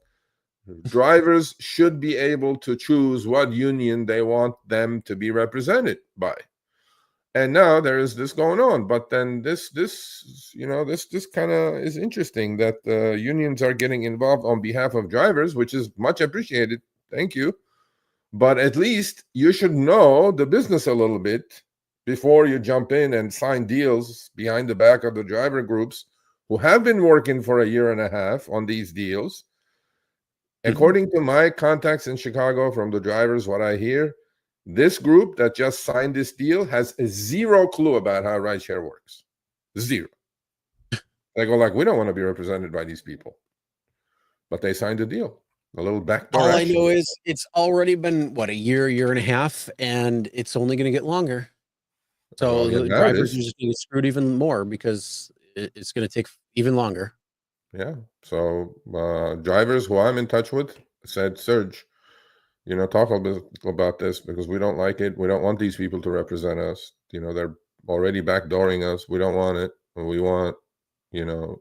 Drivers should be able to choose what union they want them to be represented by. And now there is this going on, but then this kind of is interesting that unions are getting involved on behalf of drivers, which is much appreciated. Thank you. But at least you should know the business a little bit before you jump in and sign deals behind the back of the driver groups who have been working for a year and a half on these deals. According to my contacts in Chicago from the drivers, what I hear, this group that just signed this deal has zero clue about how rideshare works. Zero. They go like, we don't want to be represented by these people. But they signed a deal. A little backdoor All action. I know is it's already been, a year and a half, and it's only going to get longer. So the drivers are just going to get screwed even more because it's going to take even longer. Yeah. So drivers who I'm in touch with said, Serge, talk a bit about this because we don't like it. We don't want these people to represent us. They're already backdooring us. We don't want it. We want, the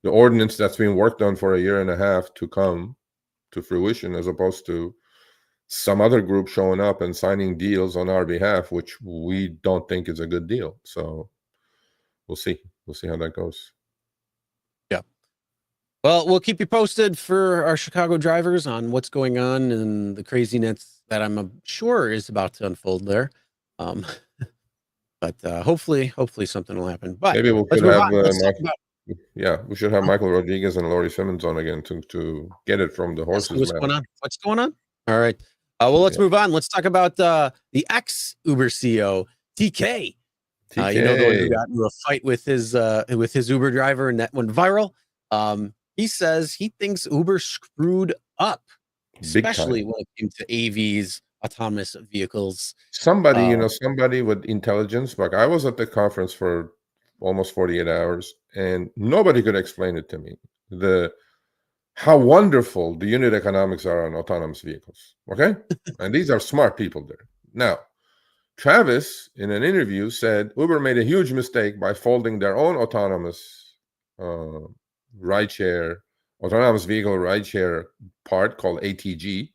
ordinance that's been worked on for a year and a half to come to fruition, as opposed to some other group showing up and signing deals on our behalf, which we don't think is a good deal. So we'll see. We'll see how that goes. Yeah. Well, we'll keep you posted for our Chicago drivers on what's going on and the craziness that I'm sure is about to unfold there. But hopefully something will happen. But maybe we could have we should have Michael Rodriguez and Laurie Simmons on again to get it from the horse's mouth. What's going on? All right. Well, let's move on. Let's talk about the ex-Uber CEO, TK. The one who got into a fight with his Uber driver and that went viral. He says he thinks Uber screwed up, especially when it came to AVs, autonomous vehicles. Somebody with intelligence. Like, I was at the conference for almost 48 hours, and nobody could explain it to me. How wonderful the unit economics are on autonomous vehicles. Okay, and these are smart people there. Now, Travis, in an interview, said Uber made a huge mistake by folding their own autonomous autonomous vehicle rideshare part called ATG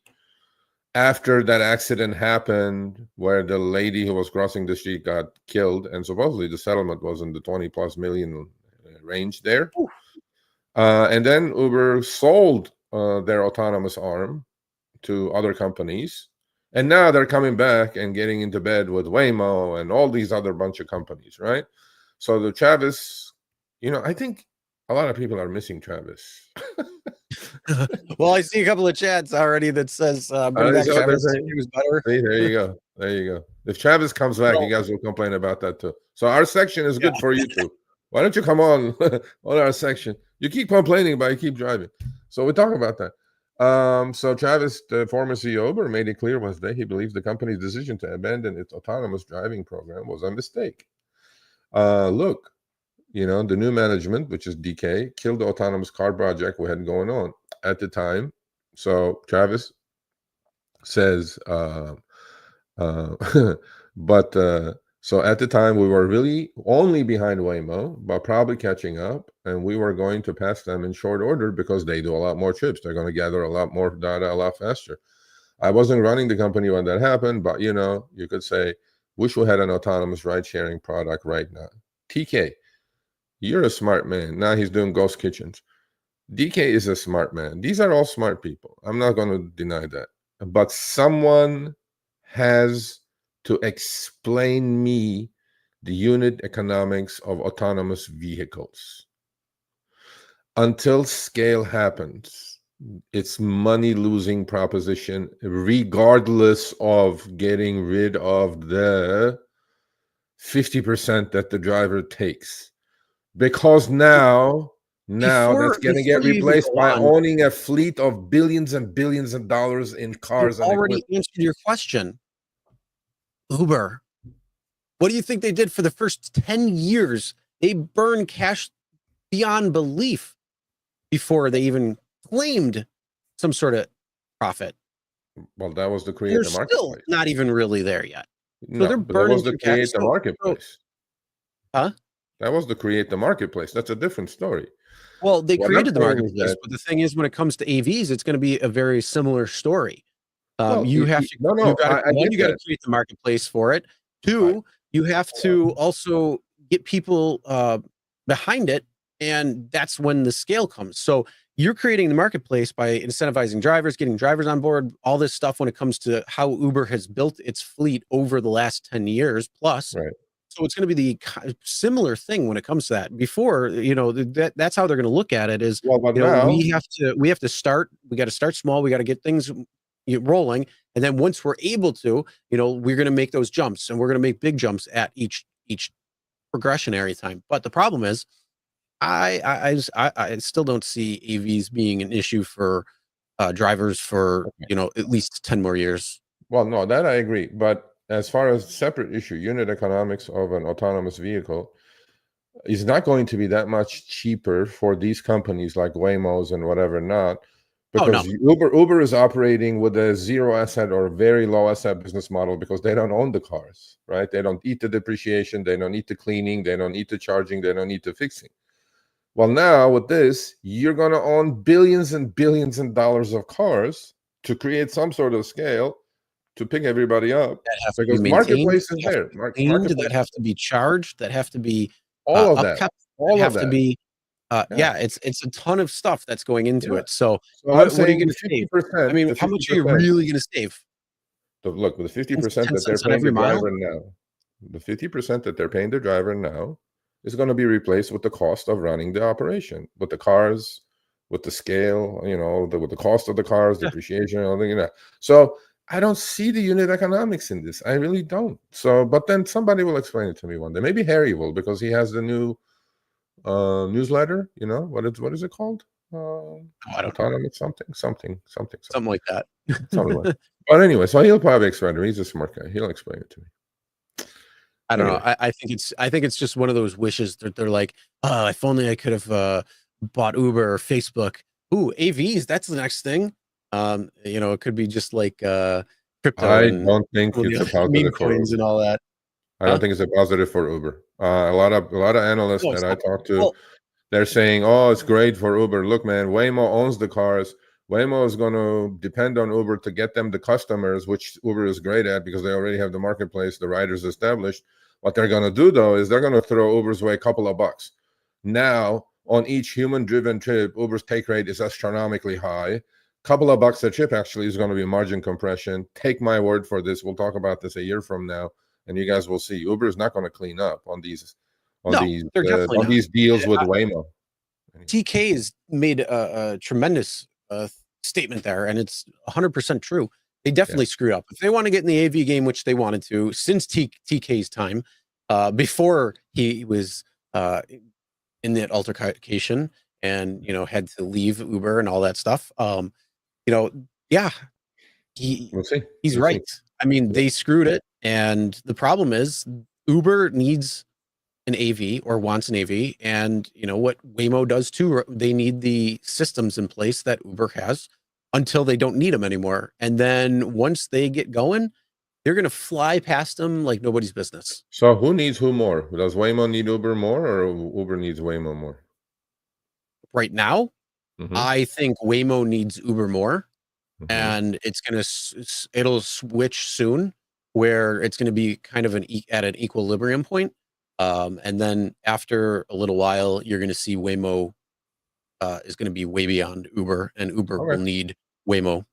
after that accident happened where the lady who was crossing the street got killed, and supposedly the settlement was in the 20+ million range there. And then Uber sold their autonomous arm to other companies, and now they're coming back and getting into bed with Waymo and all these other bunch of companies, right? So the Travis, I think a lot of people are missing Travis. Well, I see a couple of chats already that says bring back Travis. He was better. There you go. If Travis comes back, you guys will complain about that too. So our section is good for you too. Why don't you come on our section? You keep complaining, but you keep driving. So we talk about that. So Travis, the former CEO of Uber, made it clear Wednesday he believes the company's decision to abandon its autonomous driving program was a mistake. Look, the new management, which is DK, killed the autonomous car project we had going on at the time. So Travis says, so at the time we were really only behind Waymo, but probably catching up, and we were going to pass them in short order because they do a lot more trips. They're going to gather a lot more data a lot faster. I wasn't running the company when that happened, but you could say, wish we had an autonomous ride-sharing product right now. TK, you're a smart man. Now he's doing ghost kitchens. DK is a smart man. These are all smart people. I'm not going to deny that. But someone has to explain me the unit economics of autonomous vehicles. Until scale happens, it's money losing proposition, regardless of getting rid of the 50% that the driver takes. Because now that's going to get Before you even replaced go by on, owning a fleet of billions and billions of dollars in you cars and already equipment. answered your question. Uber. What do you think they did for the first 10 years? They burned cash beyond belief before they even claimed some sort of profit. Well, that was to create They're the still marketplace. not even really there yet. So No, they're but that burning was to through cash. create the marketplace. Huh? That was to create the marketplace. That's a different story. Well, they What I'm created the saying is marketplace, that, but the thing is, when it comes to AVs, it's going to be a very similar story. well, You have to, you no, got to, I one, get you got to that. create the marketplace for it. I, Two, you have to also get people behind it, and that's when the scale comes. So you're creating the marketplace by incentivizing drivers, getting drivers on board, all this stuff when it comes to how Uber has built its fleet over the last 10 years plus. right. So it's going to be the similar thing when it comes to that. Before, that's how they're going to look at it is, Well, but now, we have to start, we got to start small. We got to get things rolling. And then once we're able to, we're going to make those jumps, and we're going to make big jumps at each progressionary time. But the problem is, I still don't see AVs being an issue for drivers for, at least 10 more years. well, no, that I agree. But as far as separate issue, unit economics of an autonomous vehicle is not going to be that much cheaper for these companies like Waymos and whatever not, Oh, no. because Uber is operating with a zero asset or very low asset business model because they don't own the cars, right? They don't eat the depreciation, they don't eat the cleaning, they don't eat the charging, they don't eat the fixing. Well, now with this, you're going to own billions and billions and dollars of cars to create some sort of scale to pick everybody up, That have to be because maintained, marketplace is that have to there. be cleaned, Marketplace, that have to be charged, that have to be all of that, upkept, that all of have to that. be Yeah, it's a ton of stuff that's going into yeah. it. So So I'm what are you saying going the to save? I 50%, mean, the how much are you 50%. really going to save? Look, with the 10, 50% 10 that they're cents on paying every the mile? driver now, the 50% that they're paying the driver now is going to be replaced with the cost of running the operation, with the cars, with the scale, with the cost of the cars, Yeah. depreciation, all that. So I don't see the unit economics in this. I really don't. So, but then somebody will explain it to me one day. Maybe Harry will, because he has the new newsletter. What is it called? I don't know. Autonomous something. Something like that. Something like that. But anyway, so he'll probably explain it. He's a smart guy. He'll explain it to me. I don't know. Anyway, I think it's just one of those wishes that they're like, oh, if only I could have bought Uber or Facebook. Ooh, AVs, that's the next thing. It could be just like crypto I and don't think all the it's a other meme positive for coins and Uber. all that. I don't Huh? think it's a positive for Uber. A lot of analysts No, that it's I not. talk to, Well, they're saying, "Oh, it's great for Uber. Look, man, Waymo owns the cars. Waymo is going to depend on Uber to get them the customers, which Uber is great at because they already have the marketplace, the riders established. What they're going to do though is they're going to throw Uber's way a couple of bucks. Now, on each human-driven trip, Uber's take rate is astronomically high. Couple of bucks a trip actually is going to be margin compression. Take my word for this. We'll talk about this a year from now, and you guys will see. Uber is not going to clean up on these no, they're definitely not. deals with Waymo. TK has made a tremendous statement there, and it's 100% true. They definitely screwed up. If they want to get in the AV game, which they wanted to since TK's time, before he was in that altercation and had to leave Uber and all that stuff. Yeah, We'll see. he's We'll see. right. I mean, Yeah. they screwed it, and the problem is Uber needs an AV or wants an AV, and what Waymo does too. They need the systems in place that Uber has until they don't need them anymore, and then once they get going, they're gonna fly past them like nobody's business. So who needs who more? Does Waymo need Uber more, or Uber needs Waymo more? Right now, Mm-hmm. I think Waymo needs Uber more, Mm-hmm. and it'll switch soon, where it's gonna be kind of at an equilibrium point. And then after a little while, you're gonna see Waymo is going to be way beyond Uber, and Uber will Okay. need Waymo.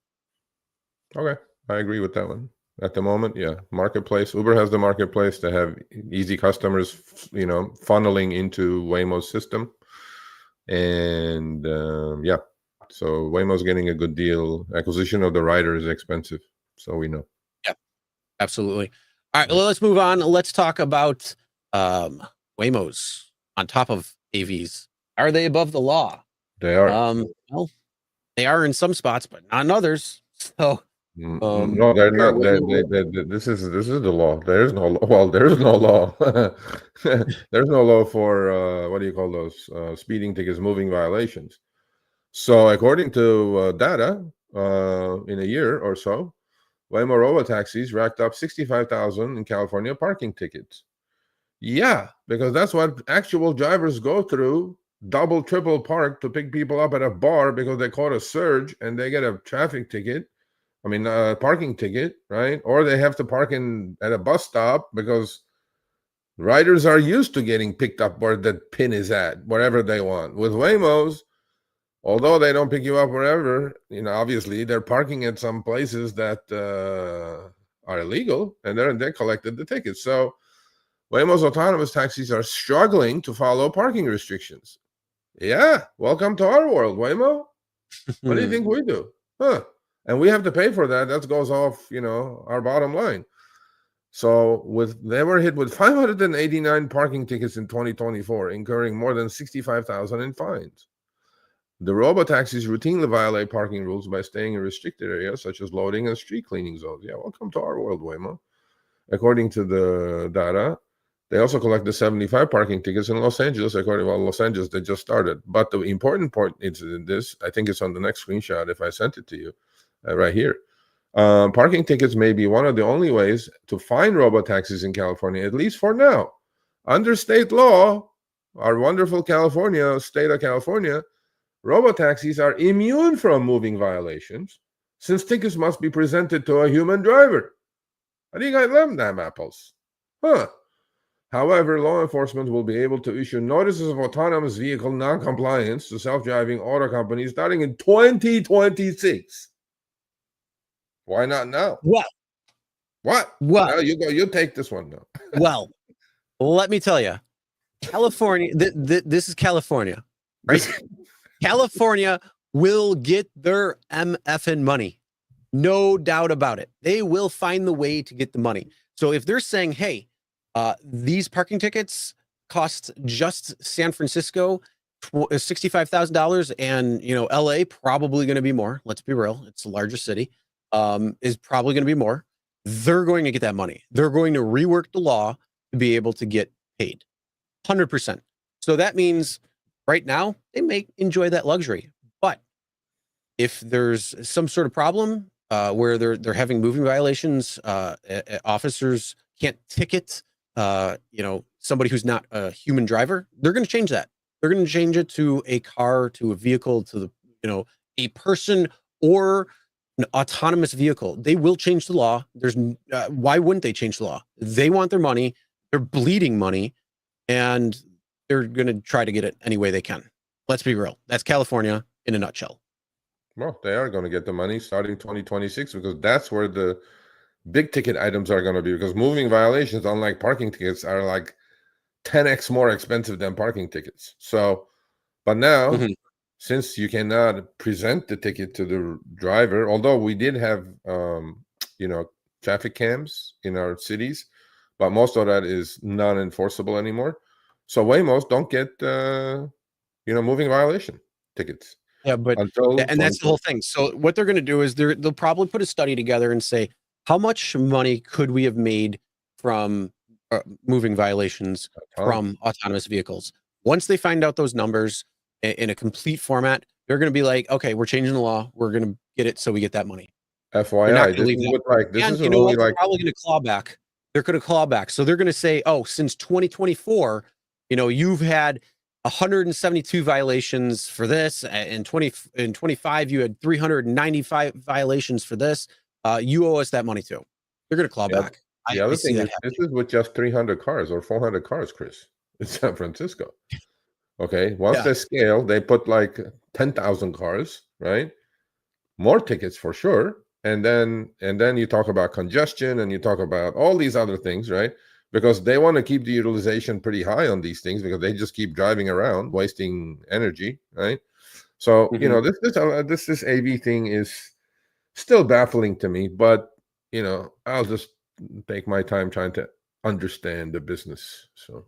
Okay, I agree with that one. At the moment, yeah, marketplace. Uber has the marketplace to have easy customers, funneling into Waymo's system, and yeah, so Waymo's getting a good deal. Acquisition of the rider is expensive, so we know. Yeah, absolutely. All right, well, let's move on. Let's talk about Waymos on top of AVs. Are they above the law? They are. Well, they are in some spots, but not in others. So, no, they're here, not. This is the law. There is no law. Well, there is no law. There's no law for what do you call those speeding tickets, moving violations. So, according to data, in a year or so, Waymo robotaxis racked up 65,000 in California parking tickets. Yeah, because that's what actual drivers go through, double, triple park to pick people up at a bar because they caught a surge and they get a traffic ticket. I mean, parking ticket, right? Or they have to park at a bus stop because riders are used to getting picked up where the pin is at, wherever they want. With Waymos, although they don't pick you up wherever, obviously they're parking at some places that are illegal, and they collected the tickets. So Waymo's autonomous taxis are struggling to follow parking restrictions. Yeah, welcome to our world, Waymo. What do you think we do? Huh? And we have to pay for that. That goes off, our bottom line. So they were hit with 589 parking tickets in 2024, incurring more than 65,000 in fines. The robotaxis routinely violate parking rules by staying in restricted areas such as loading and street cleaning zones. Yeah, welcome to our world, Waymo. According to the data, they also collected 75 parking tickets in Los Angeles. Los Angeles, they just started. But the important point is in this, I think it's on the next screenshot if I sent it to you, right here. Parking tickets may be one of the only ways to find robotaxis in California, at least for now. Under state law, our wonderful state of California, robotaxis are immune from moving violations since tickets must be presented to a human driver. How do you guys love them apples? Huh. However, law enforcement will be able to issue notices of autonomous vehicle non-compliance to self-driving auto companies starting in 2026. Why not now? What? Well, you go. You take this one now. Well, let me tell you, California. This is California, right? California will get their MFN money, no doubt about it. They will find the way to get the money. So if they're saying, "Hey, these parking tickets cost just San Francisco $65,000, and LA probably going to be more. Let's be real; it's the largest city. Is probably going to be more. They're going to get that money. They're going to rework the law to be able to get paid, 100%. So that means right now they may enjoy that luxury, but if there's some sort of problem where they're having moving violations, officers can't ticket somebody who's not a human driver, they're going to change that. They're going to change it to a car, to a vehicle, to a person, or an autonomous vehicle. They will change the law. Why wouldn't they change the law? They want their money. They're bleeding money, and they're going to try to get it any way they can. Let's be real. That's California in a nutshell. Well, they are going to get the money starting 2026 because that's where the big ticket items are going to be, because moving violations, unlike parking tickets, are like 10x more expensive than parking tickets. So, but now, since you cannot present the ticket to the driver, although we did have, traffic cams in our cities, but most of that is non-enforceable anymore. So Waymos don't get, moving violation tickets. Yeah, but and that's the whole thing. So what they're going to do is they'll probably put a study together and say, how much money could we have made from moving violations from autonomous vehicles? Once they find out those numbers in a complete format, they're going to be like, okay, we're changing the law. We're going to get it so we get that money. FYI, this is really they're probably going to claw back. They're going to claw back. So they're going to say, oh, since 2024, you've had 172 violations for this. In 25, you had 395 violations for this. You owe us that money too. They're going to claw back. The other thing is, this is with just 300 cars or 400 cars, Chris, in San Francisco. Okay, once Yeah. they scale, they put like 10,000 cars, right? More tickets for sure. And then you talk about congestion and you talk about all these other things, right? Because they want to keep the utilization pretty high on these things because they just keep driving around, wasting energy, right? So, Mhm. this AV thing is still baffling to me, but I'll just take my time trying to understand the business. So,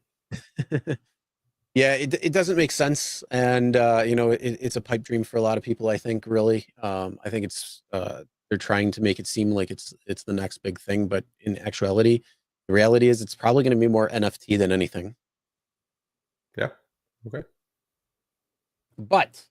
Yeah, it doesn't make sense, and it's a pipe dream for a lot of people. I think really, I think it's they're trying to make it seem like it's the next big thing, but in actuality, the reality is it's probably going to be more NFT than anything. yeah. Okay. But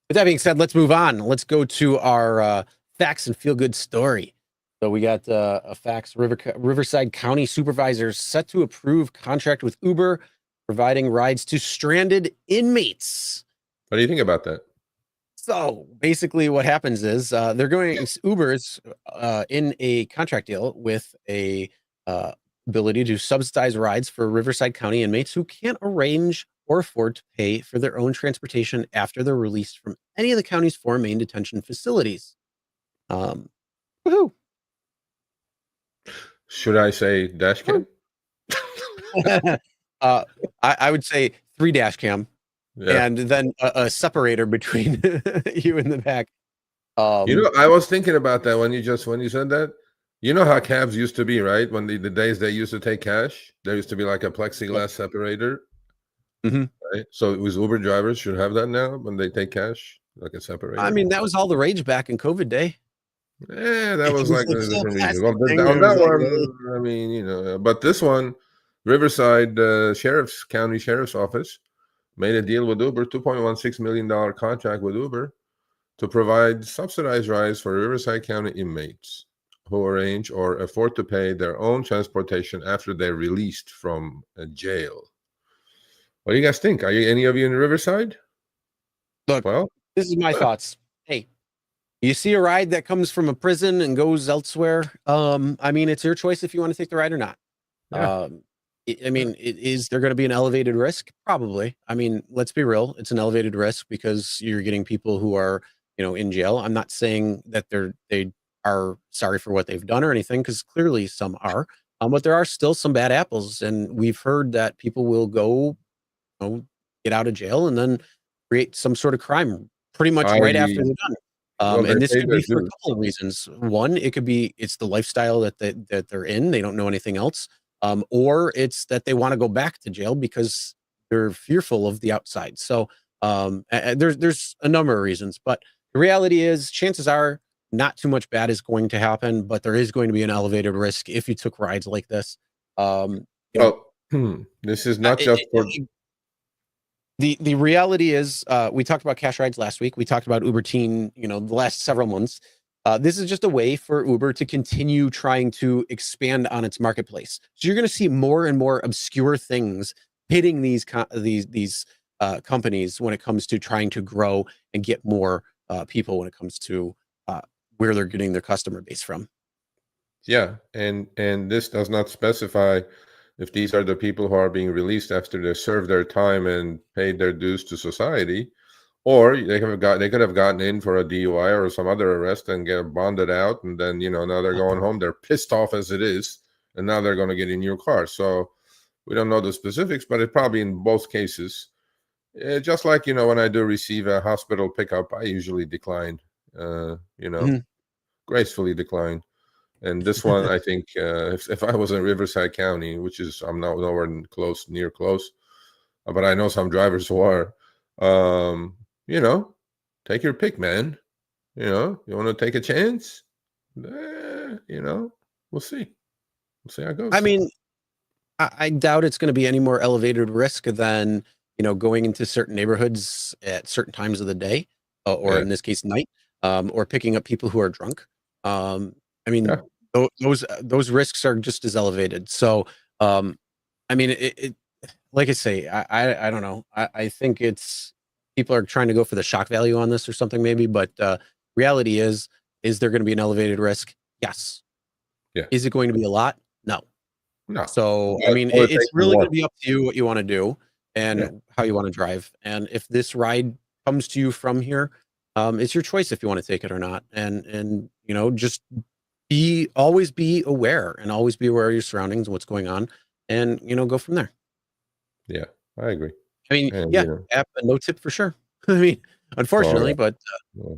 with that being said, let's move on. Let's go to our facts and feel good story. So we got a facts. Riverside County supervisors set to approve contract with Uber, providing rides to stranded inmates. What do you think about that? So basically, what happens is they're going Uber's in a contract deal with a ability to subsidize rides for Riverside County inmates who can't arrange or afford to pay for their own transportation after they're released from any of the county's 4 main detention facilities. Um, woohoo! Should I say dash cam? uh, I would say 3 dash cam Yeah. and then a separator between you and the back. I was thinking about that when you said that. You know how cabs used to be, right? When the days they used to take cash, there used to be like a plexiglass separator, Mhm. right? So it was Uber drivers should have that now when they take cash, like a I separator. mean, that was all the rage back in COVID day. Yeah, that It was was like like a full different reason. Well, plastic thing, on and it was that like, one, I mean, but this one, Riverside County Sheriff's Office made a deal with Uber, $2.16 million contract with Uber to provide subsidized rides for Riverside County inmates who arrange or afford to pay their own transportation after they're released from a jail. What do you guys think? Are any of you in Riverside? look, Well, this is my thoughts. Hey, you see a ride that comes from a prison and goes elsewhere. I mean, it's your choice if you want to take the ride or not. yeah. I mean, is there going to be an elevated risk? Probably. I mean, let's be real. It's an elevated risk because you're getting people who are, in jail. I'm not saying that they are sorry for what they've done or anything, because clearly some are. But there are still some bad apples, and we've heard that people will go, get out of jail and then create some sort of crime pretty much I right after they're done. well, they And this pay could their be for a dues. couple of reasons. One, it could be it's the lifestyle that they're in. They don't know anything else. Or it's that they want to go back to jail because they're fearful of the outside. So there's a number of reasons, but the reality is chances are not too much bad is going to happen, but there is going to be an elevated risk if you took rides like this. You know, Well, this is uh, not it, just it, for. it- the reality is, we talked about cash rides last week. We talked about Uber Teen, the last several months. This is just a way for Uber to continue trying to expand on its marketplace. So you're going to see more and more obscure things hitting these companies when it comes to trying to grow and get more people when it comes to where they're getting their customer base from. Yeah, and this does not specify if these are the people who are being released after they served their time and paid their dues to society, or they could have gotten in for a DUI or some other arrest and get bonded out, and then now they're going home. They're pissed off as it is, and now they're going to get a new car. So we don't know the specifics, but it probably in both cases, just like when I do receive a hospital pickup, I usually decline. Mhm. Gracefully decline. And this one, I think, if I was in Riverside County, which is I'm not nowhere near close, but I know some drivers who are, um, you know, take your pick, man. You want to take a chance? We'll see. We'll see how it I goes. mean, I doubt it's going to be any more elevated risk than going into certain neighborhoods at certain times of the day, or Yeah, in this case, night, or picking up people who are drunk. I mean, yeah. those risks are just as elevated. So, um, I mean, like I say, I don't know. I think it's people are trying to go for the shock value on this or something maybe, but reality is there going to be an elevated risk? Yes. Is Yes. it going to be a lot? No. No. So, I But mean, will it take it's some really work? gonna be up to you what you wanna do. and how you want to drive. And if this ride comes to you from here, it's your choice if you want to take it or not. And just always be aware and always be aware of your surroundings and what's going on, and go from there. Yeah, I agree. I mean, And yeah, app no tip for sure. I mean, unfortunately, but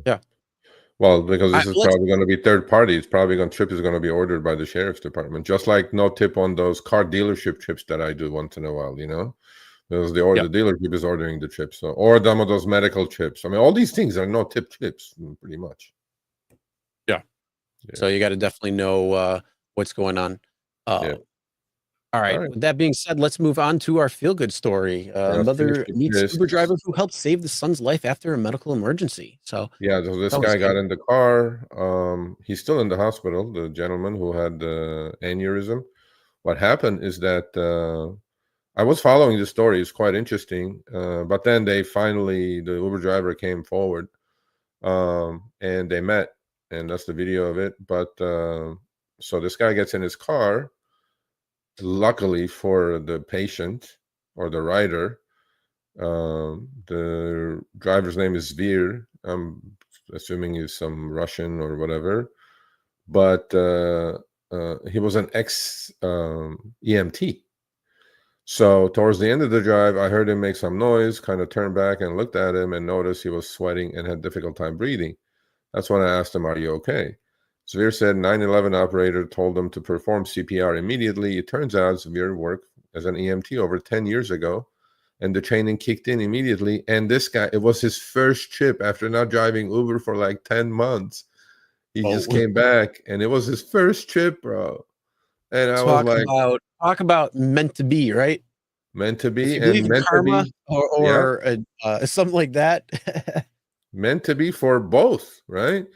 yeah. Well, because this is Let's probably going to be third party. It's probably trip is going to be ordered by the sheriff's department, just like no tip on those car dealership trips that I do once in a while. Because the dealership is ordering the chips, or some of those medical chips. I mean, all these things are no tip chips, pretty much. Yeah. So you got to definitely know what's going on. All right. With that being said, let's move on to our feel-good story. Mother meets Uber driver who helped save the son's life after a medical emergency. So so this guy got in the car. He's still in the hospital. The gentleman who had the aneurysm. What happened is that I was following the story. It's quite interesting. But then the Uber driver came forward, and they met, and that's the video of it. But so this guy gets in his car. Luckily for the patient or the rider, the driver's name is Vir. I'm assuming he's some Russian or whatever, but he was an ex EMT. So towards the end of the drive, I heard him make some noise, kind of turned back and looked at him and noticed he was sweating and had difficult time breathing. That's when I asked him, "Are you okay?" Zvir said 911 operator told them to perform CPR immediately. It turns out Zvir worked as an EMT over 10 years ago, and the training kicked in immediately. And this guy, it was his first trip after not driving Uber for like 10 months. He just came back, and it was his first trip, bro. And I was like, talk about meant to be, right? Meant to be, and meant karma to be, or something like that. Meant to be for both, right?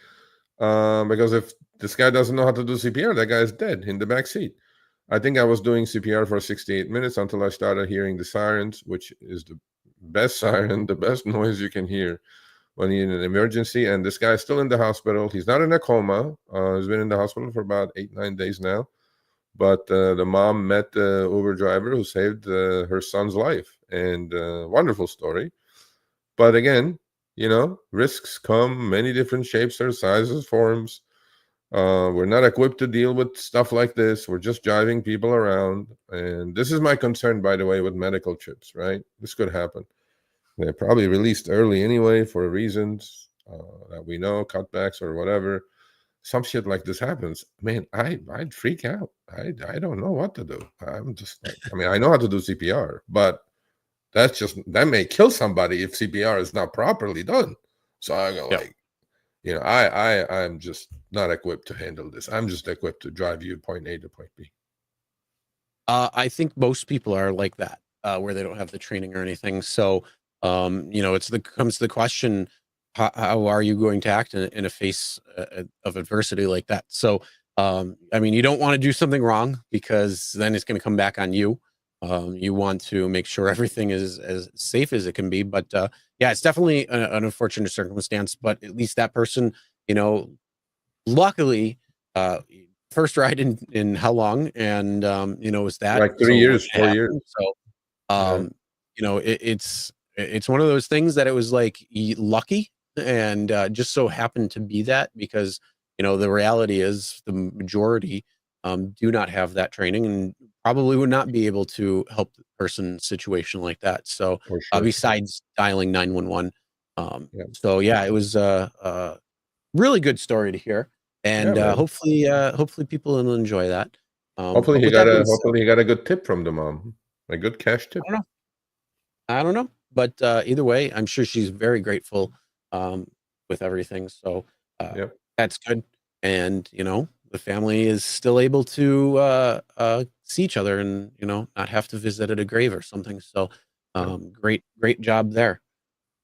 Because if this guy doesn't know how to do CPR, that guy's dead in the back seat. I think I was doing CPR for 68 minutes until I started hearing the sirens, which is the best siren, the best noise you can hear when you're in an emergency. And this guy's still in the hospital. He's not in a coma. He's been in the hospital for about 8-9 days now. But the mom met the Uber driver who saved her son's life. And wonderful story. But again, risks come many different shapes or sizes, forms. We're not equipped to deal with stuff like this. We're just driving people around. And this is my concern, by the way, with medical trips, right? This could happen. They're probably released early anyway for reasons that we know, cutbacks or whatever. Some shit like this happens. Man, I'd freak out. I don't know what to do. I'm just like, I know how to do CPR, but that may kill somebody if CPR is not properly done. So I go I'm just not equipped to handle this. I'm just equipped to drive you point A to point B. I think most people are like that, where they don't have the training or anything. So, comes to the question, how are you going to act in a face of adversity like that? So, you don't want to do something wrong, because then it's going to come back on you. You want to make sure everything is as safe as it can be. But it's definitely an unfortunate circumstance. But at least that person, luckily, first ride in how long? And was that like 3 years, 4 years? So, it's one of those things that it was like lucky, and just so happened to be that, because the reality is the majority do not have that training and probably would not be able to help the person situation like that. So besides dialing 911. So it was a really good story to hear, and hopefully people will enjoy that. Hopefully he got a good tip from the mom, a good cash tip. I don't know, but either way, I'm sure she's very grateful with everything. So that's good, and the family is still able to see each other and not have to visit at a grave or something. So great job there.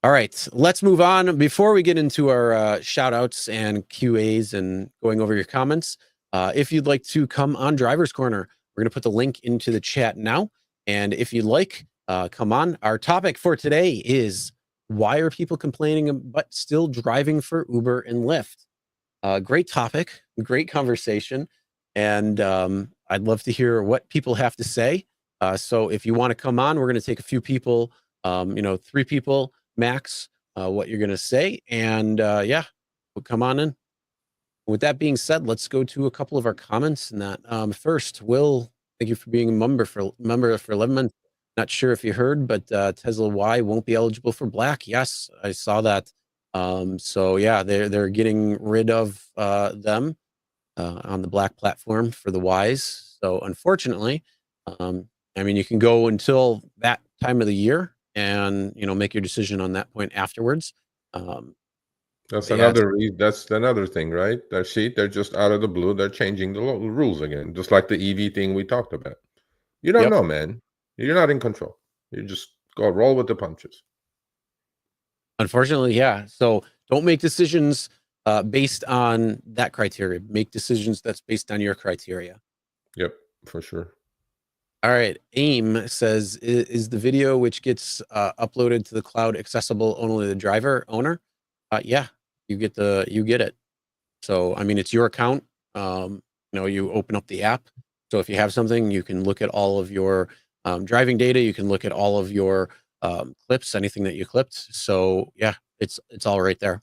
All right, let's move on. Before we get into our shout outs and QAs and going over your comments, if you'd like to come on Driver's Corner, we're going to put the link into the chat now. And if you'd like, come on. Our topic for today is, why are people complaining but still driving for Uber and Lyft? Great topic, great conversation, and I'd love to hear what people have to say. So if you want to come on, we're going to take a few people, 3 people max, what you're going to say. And yeah, we'll come on in. With that being said, let's go to a couple of our comments. And that first, Will, thank you for being a member for 11 months. Not sure if you heard, but Tesla Y won't be eligible for black. Yes, I saw that. So yeah, they're getting rid of them on the black platform for the Ys. So unfortunately, you can go until that time of the year and make your decision on that point afterwards. That's Yeah, another thing, right? They're just out of the blue. They're changing the rules again, just like the EV thing we talked about. You don't know, man. You're not in control. You just go roll with the punches. Unfortunately, yeah. So don't make decisions based on that criteria. Make decisions that's based on your criteria. Yep, for sure. All right. AIM says, is the video which gets uploaded to the cloud accessible only to the driver owner? Yeah, you get it. So, it's your account. You open up the app. So if you have something, you can look at all of your driving data. You can look at all of your clips, anything that you clipped. So yeah, it's all right there.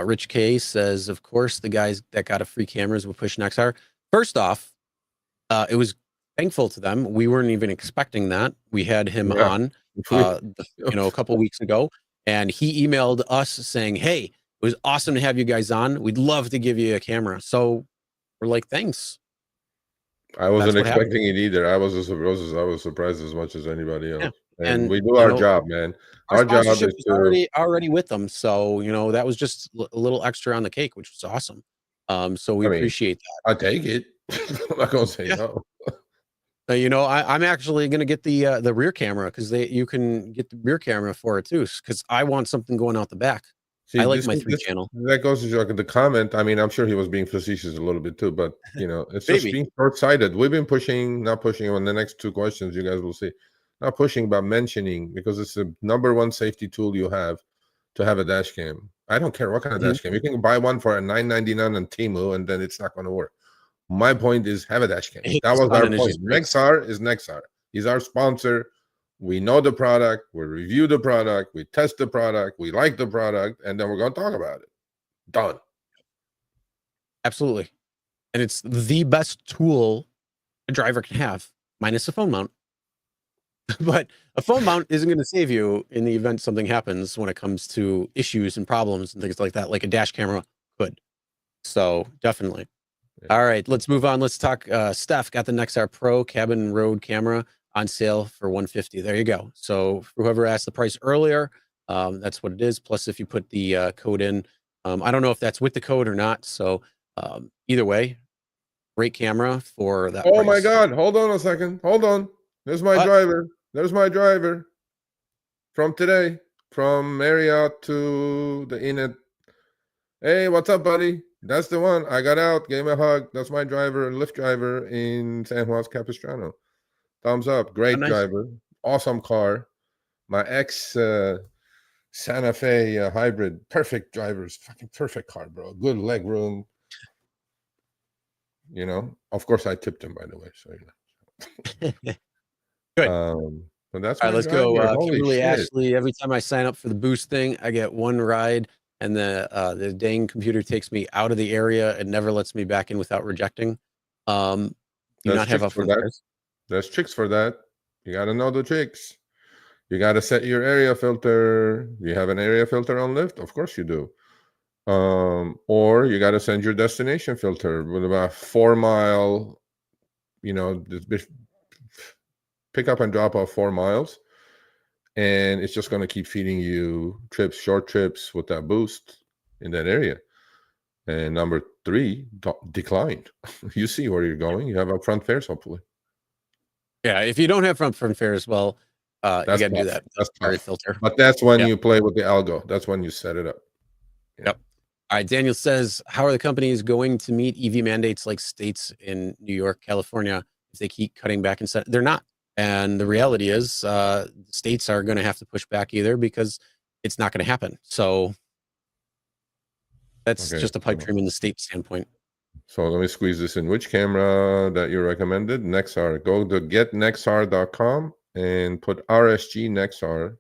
Rich K says, of course, the guys that got a free cameras will push Nexar. First off, it was thankful to them. We weren't even expecting that. We had him on, a couple weeks ago, and he emailed us saying, "Hey, it was awesome to have you guys on. We'd love to give you a camera." So we're like, "Thanks." I wasn't expecting it either. I was surprised as much as anybody else. Yeah. And we do our job, man. Our job is already with them. So, that was just a little extra on the cake, which was awesome. So we appreciate that. I take it. I'm not gonna say no. I'm actually gonna get the rear camera because you can get the rear camera for it too. Because I want something going out the back. See, I like my 3-channel. That goes to the comment. I'm sure he was being facetious a little bit too, but it's just being short-sighted. We've been not pushing on the next 2 questions. You guys will see, not pushing, but mentioning, because it's the number 1 safety tool you have to have a dash cam. I don't care what kind of dash cam. You can buy one for a $9.99 on Temu, and then it's not going to work. My point is, have a dash cam. That was our point. Nexar is Nexar. He's our sponsor. We know the product, we review the product, we test the product, we like the product, and then we're going to talk about it. Done. Absolutely. And it's the best tool a driver can have, minus a phone mount. But a phone mount isn't going to save you in the event something happens when it comes to issues and problems and things like that, like a dash camera could. So definitely. Yeah. All right, let's move on. Let's talk. Steph got the Nexar Pro cabin road camera on sale for $150. There you go. So for whoever asked the price earlier, that's what it is. Plus, if you put the code in, I don't know if that's with the code or not. So either way, great camera for that. Oh my God! Hold on a second. Hold on. There's my driver. There's my driver from today, from Marriott to the Inn. Hey, what's up, buddy? That's the one. I got out, gave him a hug. That's my driver, Lyft driver in San Juan Capistrano. Thumbs up. Great driver. Awesome car. My ex Santa Fe hybrid. Perfect drivers. Fucking perfect car, bro. Good leg room. Of course, I tipped him, by the way. So, good. But that's all right. Let's go. Kimberly Ashley. Every time I sign up for the Boost thing, I get one ride, and the dang computer takes me out of the area and never lets me back in without rejecting. Do you not have upfront fares? There's tricks for that. You got to know the tricks. You got to set your area filter. You have an area filter on Lyft? Of course you do. Or you got to send your destination filter with about 4 mile, pick up and drop off 4 miles. And it's just going to keep feeding you short trips with that boost in that area. And number 3, decline. You see where you're going. You have upfront fares, hopefully. Yeah, if you don't have front fares, well, you got to do that. That's area filter. But that's when you play with the algo. That's when you set it up. Yep. All right. Daniel says, how are the companies going to meet EV mandates like states in New York, California, if they keep cutting back and they're not? And the reality is, states are going to have to push back either because it's not going to happen. So that's just a pipe dream in the state standpoint. So let me squeeze this in. Which camera that you recommended? Nexar. Go to getnexar.com and put RSG Nexar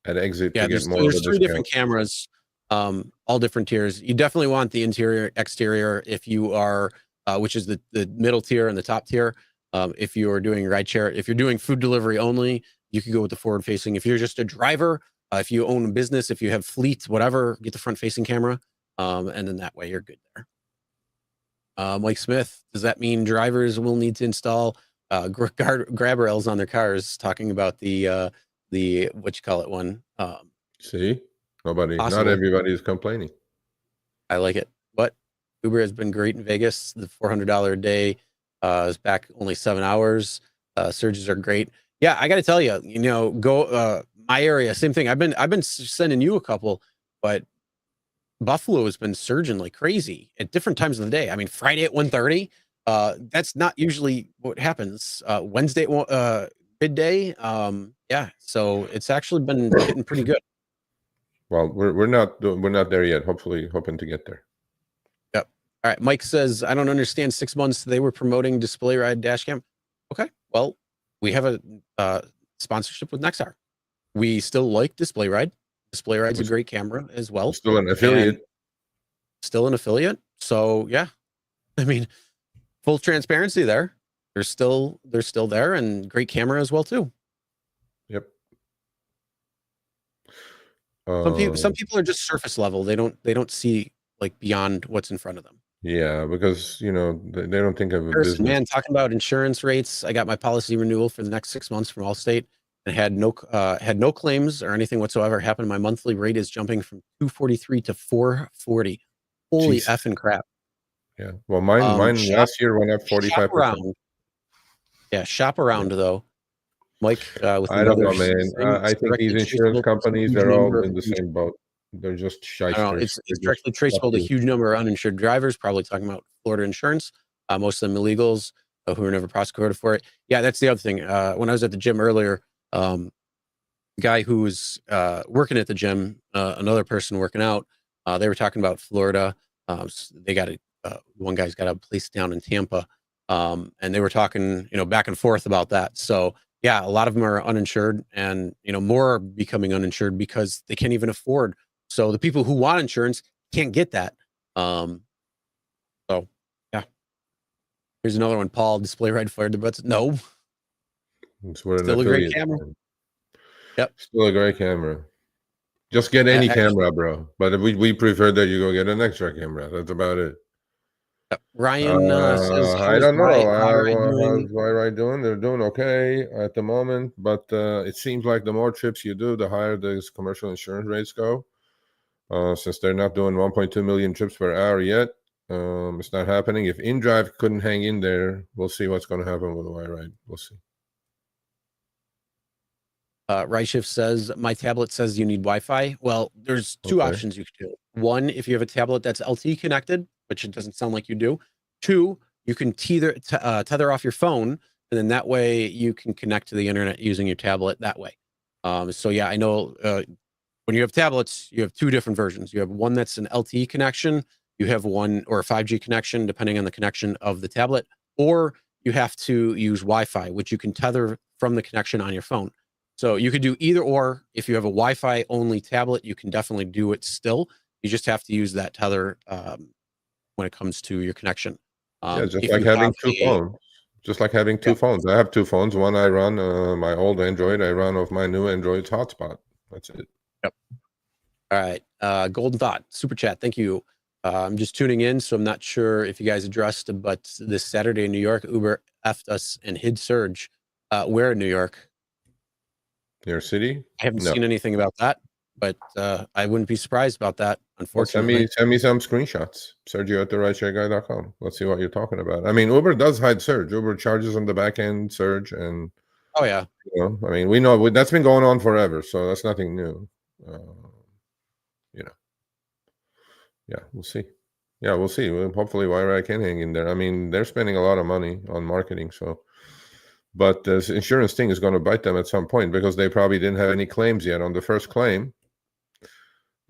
at exit Yeah, to get more of there's a three discount. different cameras, all different tiers. You definitely want the interior, exterior if you are, which is the middle tier and the top tier. If you are doing rideshare, if you're doing food delivery only, you can go with the forward facing. If you're just a driver, if you own a business, if you have fleet, whatever, get the front facing camera, and then that way you're good there. Mike Smith, does that mean drivers will need to install grab rails on their cars? Talking about the what you call it one. See? Not Possible. everybody is complaining. I like it. But Uber has been great in Vegas. The $400 a day is back only 7 hours. Surges are great. Yeah, I got to tell you, go my area, same thing. I've been sending you a couple, but Buffalo has been surging like crazy at different times of the day. I mean, Friday at 1:30. That's not usually what happens. Wednesday at midday. Yeah, so it's actually been hitting pretty good. Well, we're not there yet. Hopefully, hoping to get there. Yep. All right. Mike says, I don't understand. 6 months they were promoting display ride dash cam. Okay. Well, we have a sponsorship with Nexar. We still like display ride. Display ride's a great camera as well. Still an affiliate. Still an affiliate. So yeah, I mean, full transparency there. They're still there, and great camera as well too. Yep. Some people are just surface level. They don't see like beyond what's in front of them. Yeah, because they don't think of a business. Man, talking about insurance rates, I got my policy renewal for the next 6 months from Allstate, and had no claims or anything whatsoever happen. My monthly rate is jumping from $243 to $440. Holy effing crap! Yeah, well, mine last year went up 45%. Yeah, shop around though, Mike. With I don't know, man. I think these insurance companies are all in the same boat. They're just shysters. It's directly traceable to a huge number of uninsured drivers. Probably talking about Florida insurance. Most of them illegals who were never prosecuted for it. Yeah, that's the other thing. When I was at the gym earlier, the guy who was working at the gym, another person working out, they were talking about Florida. They got one guy's got a place down in Tampa, and they were talking, back and forth about that. So yeah, a lot of them are uninsured, and more are becoming uninsured because they can't even afford. So the people who want insurance can't get that. So yeah, here's another one. Paul, display ride fired the butts. No, still a great camera. Yep, still a great camera. Just get any camera, bro. But we prefer that you go get an extra camera. That's about it. Ryan says, I don't know. How's Wyride doing? They're doing okay at the moment, but it seems like the more trips you do, the higher these commercial insurance rates go. Since they're not doing 1.2 million trips per hour yet, it's not happening. If InDrive couldn't hang in there, we'll see what's going to happen with Wyride. We'll see. Rightshift says, my tablet says you need Wi-Fi. Well, there's two options you can do. One, if you have a tablet that's LTE connected, which it doesn't sound like you do. Two, you can tether off your phone, and then that way you can connect to the internet using your tablet that way. So yeah, I know when you have tablets, you have two different versions. You have one that's an LTE connection, you have one or a 5G connection, depending on the connection of the tablet, or you have to use Wi-Fi, which you can tether from the connection on your phone. So you could do either or. If you have a Wi-Fi only tablet, you can definitely do it still. You just have to use that tether when it comes to your connection. Yeah, just like having two phones. Just like having two phones. I have two phones. One I run my old Android. I run off my new Android's hotspot. That's it. Yep. All right. Golden Thought, Super Chat. Thank you. I'm just tuning in, so I'm not sure if you guys addressed, but this Saturday in New York, Uber effed us and hid surge. Where in New York? Your city? I haven't seen anything about that, but I wouldn't be surprised about that, unfortunately. Well, send me some screenshots. Sergio at therideshareguy.com. Let's see what you're talking about. I mean, Uber does hide surge. Uber charges on the back end surge, and oh yeah, I mean, we know that's been going on forever, so that's nothing new. Yeah, we'll see. Yeah, we'll see. Hopefully, Wyride can hang in there. I mean, they're spending a lot of money on marketing, so. But this insurance thing is going to bite them at some point because they probably didn't have any claims yet. On the first claim,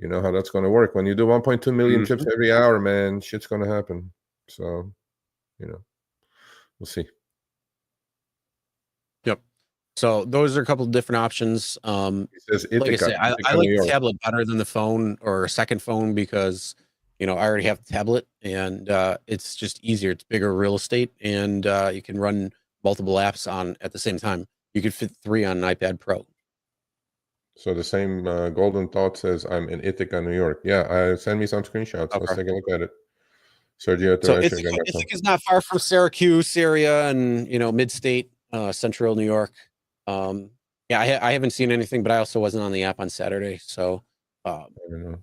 You know how that's going to work. When you do 1.2 million trips every hour, man, shit's going to happen. So, you know, we'll see. Yep. So those are a couple of different options. It says Like I Ithaca, say, I Ithaca, like New the York. tablet better than the phone or a second phone because, you know, I already have the tablet and it's just easier. It's bigger real estate and you can run multiple apps on at the same time. You could fit 3 on an iPad Pro. So the same Golden Thought says I'm in Ithaca, New York. Yeah, send me some screenshots. Let's take a look at it. Sergio at the So Rideshare. Ithaca is not far from Syracuse area and, you know, mid-state, central New York. Yeah, I haven't seen anything, but I also wasn't on the app on Saturday. So, I don't know.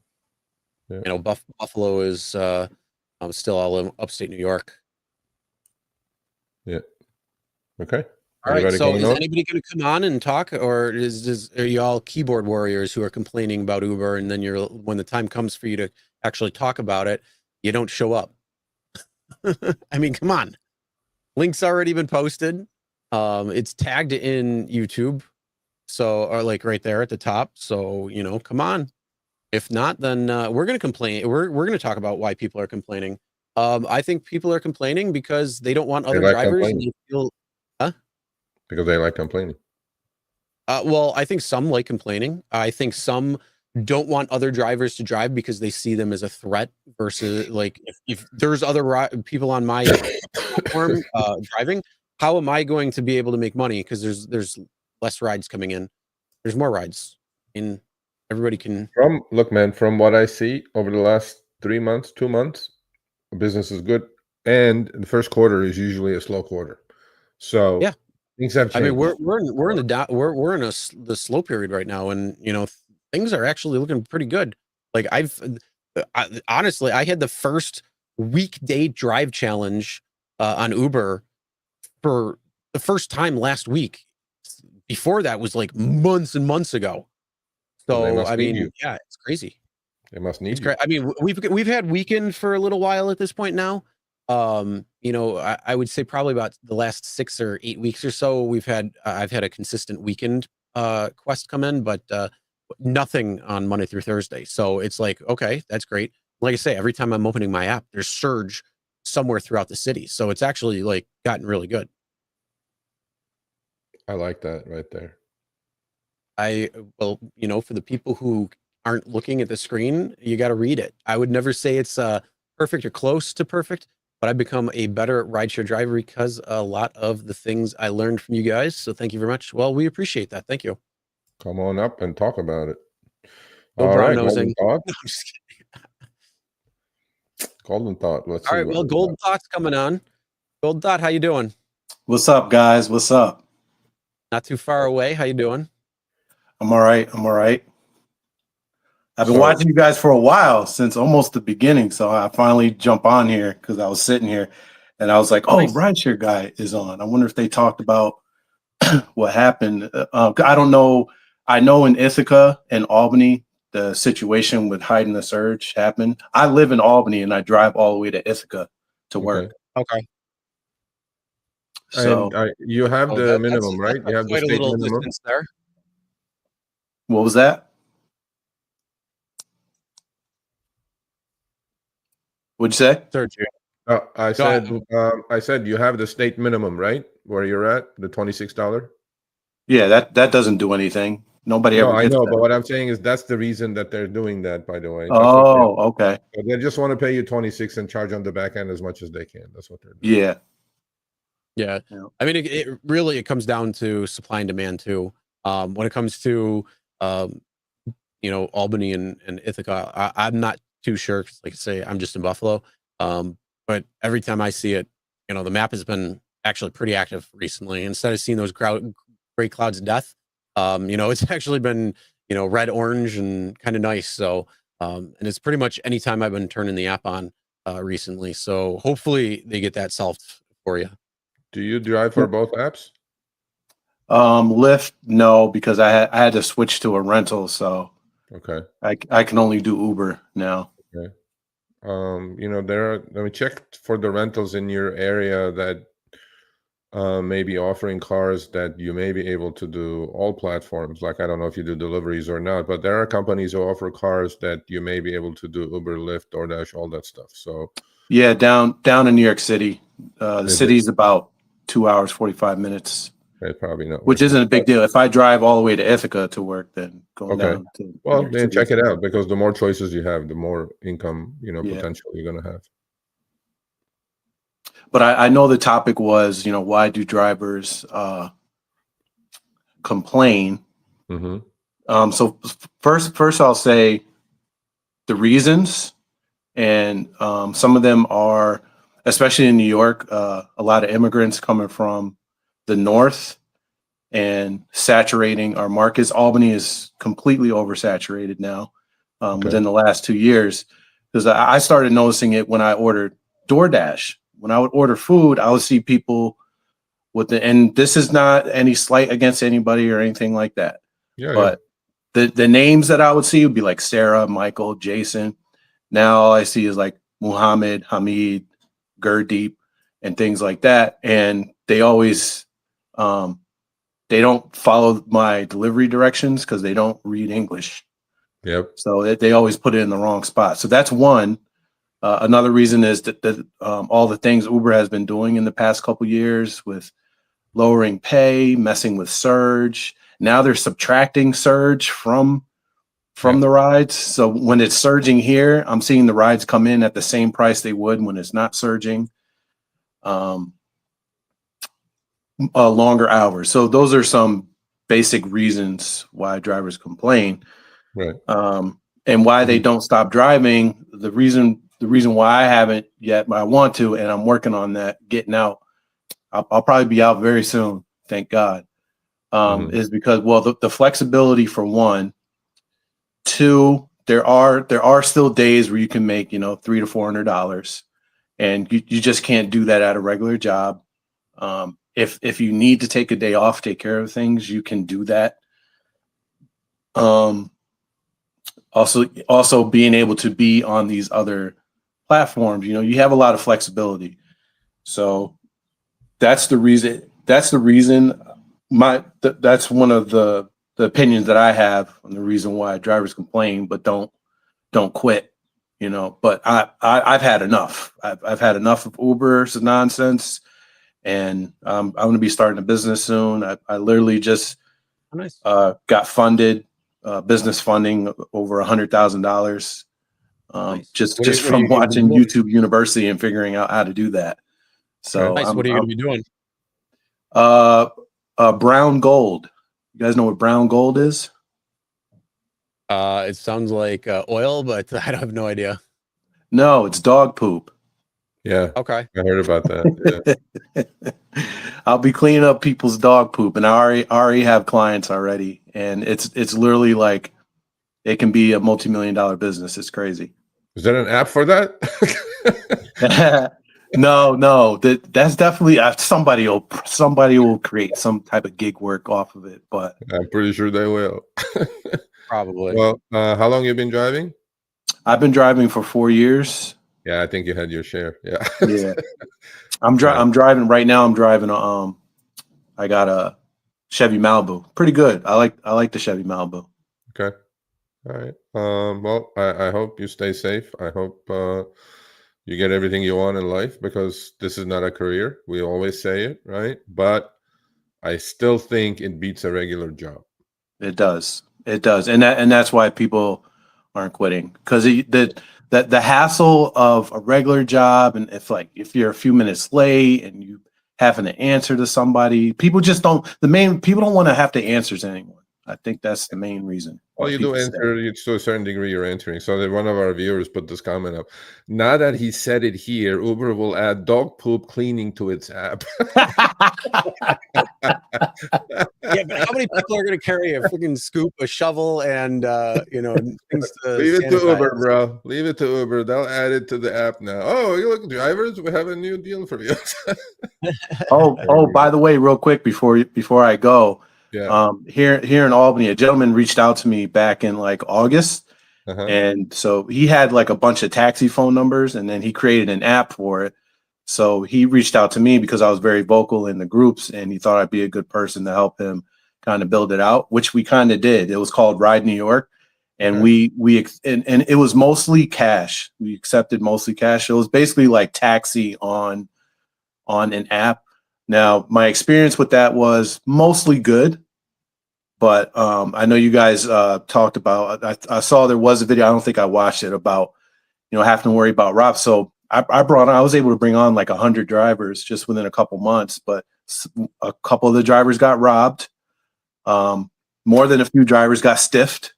Yeah. you know, Buffalo is still all in upstate New York. Yeah. Okay. All right. So is anybody going to come on and talk, or are you all keyboard warriors who are complaining about Uber, and then when the time comes for you to actually talk about it, you don't show up? I mean, come on. Link's already been posted. It's tagged in YouTube, or like right there at the top. So, you know, come on. If not, then we're going to complain. We're going to talk about why people are complaining. I think people are complaining because they don't want other drivers. And they feel, because they like complaining. Well, I think some like complaining. I think some don't want other drivers to drive because they see them as a threat versus like if there's other people on my platform driving, how am I going to be able to make money? Because there's less rides coming in. There's more rides. And everybody can. Look, man, from what I see over the last 3 months, 2 months, business is good. And the first quarter is usually a slow quarter. So yeah. Things have changed. I mean, we're in the slow period right now, and you know things are actually looking pretty good. Like honestly, I had the first weekday drive challenge on Uber for the first time last week. Before that was like months and months ago. So I mean, yeah, it's crazy. They must need you. I mean, we've had weekend for a little while at this point now. You know, I would say probably about the last 6 or 8 weeks or so, I've had a consistent weekend quest come in, but nothing on Monday through Thursday. So it's like, okay, that's great. Like I say, every time I'm opening my app, there's surge somewhere throughout the city. So it's actually like gotten really good. I like that right there. Well, you know, for the people who aren't looking at the screen, you got to read it. I would never say it's perfect or close to perfect, but I've become a better rideshare driver because a lot of the things I learned from you guys. So thank you very much. Well, we appreciate that. Thank you. Come on up and talk about it. No brown nosing. No, Golden Thought. Let's see. All right. Well, Golden Thought's coming on. Golden Thought, how you doing? What's up, guys? What's up? Not too far away. How you doing? I'm all right. I've been watching you guys for a while, since almost the beginning. So I finally jump on here because I was sitting here and I was like, oh, Rideshare guy is on. I wonder if they talked about what happened. I don't know. I know in Ithaca and Albany, the situation with hiding the surge happened. I live in Albany and I drive all the way to Ithaca to work. Okay. So you have the minimum, right? You have the state minimum there. What was that? What'd you say? Sergio. I said you have the state minimum, right? Where you're at, the $26. Yeah, that doesn't do anything. Nobody ever. I know, but what I'm saying is that's the reason that they're doing that. By the way. Okay. So they just want to pay you 26 and charge on the back end as much as they can. That's what they're doing. Yeah. I mean, it really comes down to supply and demand too. When it comes to you know, Albany and Ithaca, I'm not too sure. Like I say, I'm just in Buffalo. But every time I see it, you know, the map has been actually pretty active recently. Instead of seeing those gray clouds of death, you know, it's actually been, you know, red, orange, and kind of nice. So, and it's pretty much anytime I've been turning the app on recently. So hopefully they get that solved for you. Do you drive for both apps? Lyft, no, because I had to switch to a rental. So okay, I can only do Uber now. Okay. You know, let me check for the rentals in your area that maybe offering cars that you may be able to do all platforms. Like, I don't know if you do deliveries or not, but there are companies who offer cars that you may be able to do Uber, Lyft, DoorDash, all that stuff. So yeah, down in New York City. The city's about 2 hours, 45 minutes. it's probably not, which isn't a big deal. If I drive all the way to Ithaca to work, then going down to well, New York then City check it out, because the more choices you have, the more income, potential you're going to have. But I know the topic was, why do drivers complain? Mm-hmm. So first I'll say the reasons, and some of them are, especially in New York, a lot of immigrants coming from the north and saturating our markets. Albany is completely oversaturated now within the last 2 years, because I started noticing it when I ordered DoorDash. When I would order food, I would see people and this is not any slight against anybody or anything like that. But the names that I would see would be like Sarah, Michael, Jason. Now all I see is like Muhammad, Hamid, Gurdeep, and things like that. And they always, they don't follow my delivery directions because they don't read English. Yep. So they always put it in the wrong spot. So that's one. Another reason is that all the things Uber has been doing in the past couple of years with lowering pay, messing with surge. Now they're subtracting surge from the rides. So when it's surging here, I'm seeing the rides come in at the same price they would when it's not surging. Longer hours. So those are some basic reasons why drivers complain. Right. And why they don't stop driving. The reason why I haven't yet, but I want to, and I'm working on that, getting out. I'll probably be out very soon, thank God. Is because, well, the flexibility for one. Two, there are still days where you can make, $300 to $400, and you just can't do that at a regular job. If you need to take a day off, take care of things, you can do that. Also being able to be on these other platforms, you have a lot of flexibility. So that's the reason. That's one of the opinions that I have on the reason why drivers complain but don't quit. But I've had enough. I've had enough of Uber's nonsense, and I'm going to be starting a business soon. I literally just got funded, business funding over $100,000, just from watching YouTube University and figuring out how to do that. So what are you going to be doing? Brown gold. You guys know what brown gold is? It sounds like oil, but I have no idea. No, it's dog poop. Yeah. Okay. I heard about that. Yeah. I'll be cleaning up people's dog poop, and I already have clients already, and it's literally like it can be a multi-million-dollar business. It's crazy. Is there an app for that? No, that's definitely somebody will create some type of gig work off of it, but I'm pretty sure they will. Probably. Well, how long you been driving? I've been driving for 4 years. Yeah, I think you had your share. Yeah. Yeah. I'm driving right now. I'm driving I got a Chevy Malibu. Pretty good. I like the Chevy Malibu. Okay. All right. Well, I hope you stay safe. I hope you get everything you want in life, because this is not a career. We always say it, right? But I still think it beats a regular job. It does. And that's why people aren't quitting, because the hassle of a regular job, and if you're a few minutes late and you having to answer to somebody, people don't want to have to answer to anyone. I think that's the main reason. Well, you do answer to a certain degree. You're answering. So that one of our viewers put this comment up. Now that he said it here, Uber will add dog poop cleaning to its app. Yeah, but how many people are going to carry a freaking scoop, a shovel, and things to Leave it to sanitize? Uber, bro. Leave it to Uber. They'll add it to the app now. Oh, you look, drivers, we have a new deal for you. Oh, by the way, real quick before I go. Yeah. Here in Albany, a gentleman reached out to me back in like August, and so he had like a bunch of taxi phone numbers, and then he created an app for it. So he reached out to me because I was very vocal in the groups, and he thought I'd be a good person to help him kind of build it out, which we kind of did. It was called Ride New York, and Okay. and it was mostly cash. We accepted mostly cash. It was basically like taxi on an app. Now, my experience with that was mostly good, but I know you guys talked about. I saw there was a video. I don't think I watched it about having to worry about rob. So I was able to bring on like 100 drivers just within a couple months, but a couple of the drivers got robbed. More than a few drivers got stiffed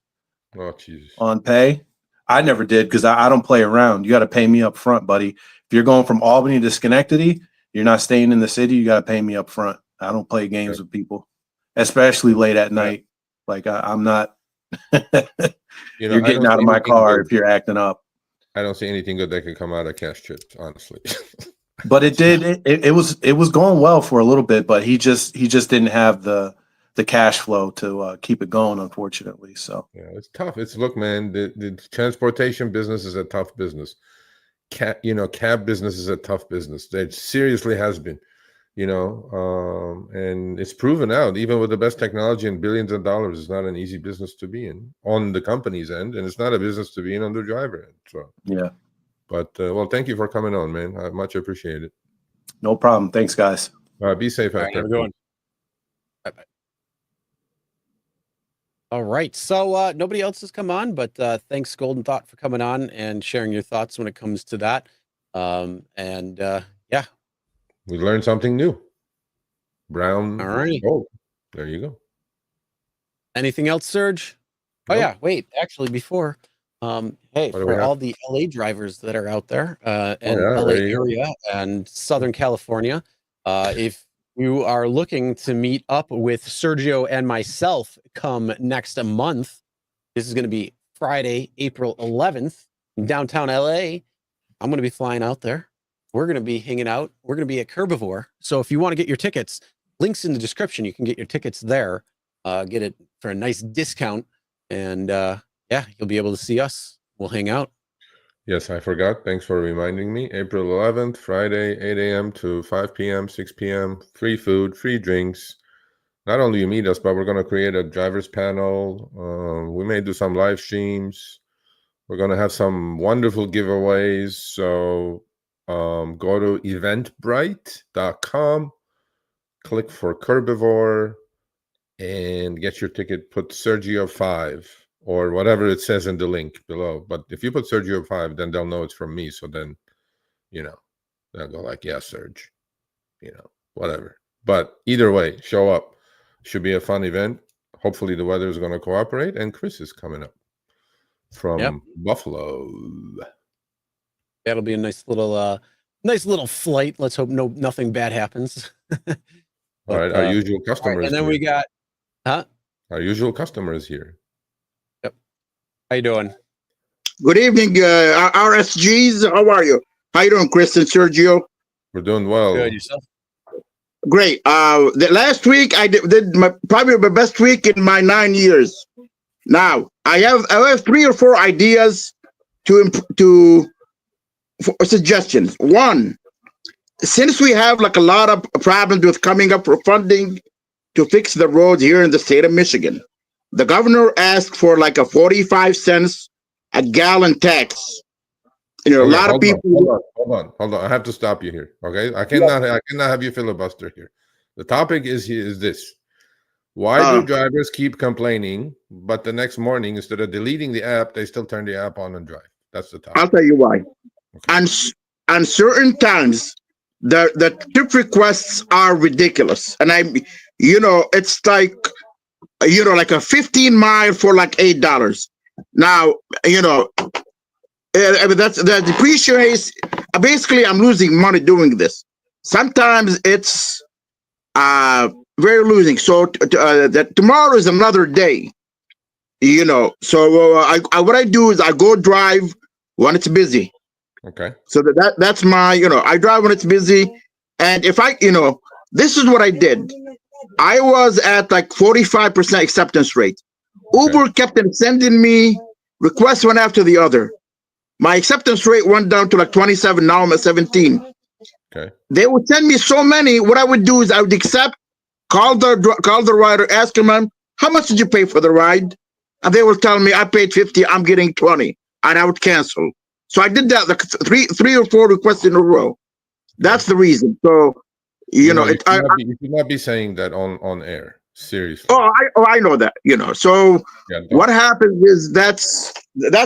on pay. I never did because I don't play around. You got to pay me up front, buddy. If you're going from Albany to Schenectady, you're not staying in the city. You got to pay me up front. I don't play games with people, especially late at night. Like I'm not. You're getting out of my car if you're acting up. I don't see anything good that can come out of cash chips, honestly. But it did. It was going well for a little bit, but he just didn't have the cash flow to keep it going, unfortunately. So yeah, it's tough. Look, man, the transportation business is a tough business. Cab business is a tough business. It seriously has been, and it's proven out. Even with the best technology and billions of dollars, it's not an easy business to be in on the company's end, and it's not a business to be in on the driver end. So yeah. But well, thank you for coming on, man. I much appreciate it. No problem. Thanks, guys. Be safe out there. Bye-bye. All right. So nobody else has come on, but thanks, Golden Thought, for coming on and sharing your thoughts when it comes to that. Yeah. We learned something new. Brown. All right. Oh, there you go. Anything else, Serge? Oh, yeah. Wait, actually, before. Hey, for all the LA drivers that are out there and LA area and Southern California, if you are looking to meet up with Sergio and myself come next month, this is going to be Friday, April 11th in downtown LA. I'm going to be flying out there. We're going to be hanging out. We're going to be at Curbivore. So if you want to get your tickets, links in the description. You can get your tickets there, get it for a nice discount. And yeah, you'll be able to see us. We'll hang out. Yes, I forgot. Thanks for reminding me. April 11th, Friday, 8 a.m. to 5 p.m., 6 p.m. Free food, free drinks. Not only you meet us, but we're going to create a driver's panel. We may do some live streams. We're going to have some wonderful giveaways. So go to eventbrite.com, click for Curbivore, and get your ticket. Put Sergio 5 or whatever it says in the link below. But if you put Sergio 5, then they'll know it's from me. So then, they'll go like, yeah, Serge, whatever. But either way, show up. Should be a fun event. Hopefully the weather is going to cooperate. And Chris is coming up from Buffalo. That'll be a nice little flight. Let's hope nothing bad happens. All right, our usual customers. Right, and then we got, our usual customer is here. Yep. How you doing? Good evening, RSGs. How are you? How you doing, Chris and Sergio? We're doing well. Good, yourself? Great. The last week I did probably my best week in my 9 years. Now I have 3 or 4 ideas for suggestions. One, since we have like a lot of problems with coming up for funding to fix the roads here in the state of Michigan, the governor asked for like a 45 cents a gallon tax. A lot of people. Hold on. I have to stop you here. Okay, I cannot have you filibuster here. The topic is this: why do drivers keep complaining, but the next morning instead of deleting the app, they still turn the app on and drive? That's the topic. I'll tell you why. Okay. On certain times, the tip requests are ridiculous, and it's like like a 15 mile for like $8. Now that's the depreciation. Basically, I'm losing money doing this. Sometimes it's very losing. So that tomorrow is another day. So what I do is I go drive when it's busy. Okay. So that's my I drive when it's busy, and if this is what I did. I was at like 45% acceptance rate. Okay. Uber kept sending me requests one after the other. My acceptance rate went down to like 27. Now I'm at 17. Okay. They would send me so many. What I would do is I would accept, call the rider, ask him, how much did you pay for the ride? And they will tell me I paid 50, I'm getting 20, and I would cancel. So I did that like three or four requests in a row. That's the reason. So you know, you should not be saying that on air. Seriously. I know that. You know. So Yeah, what happens is that's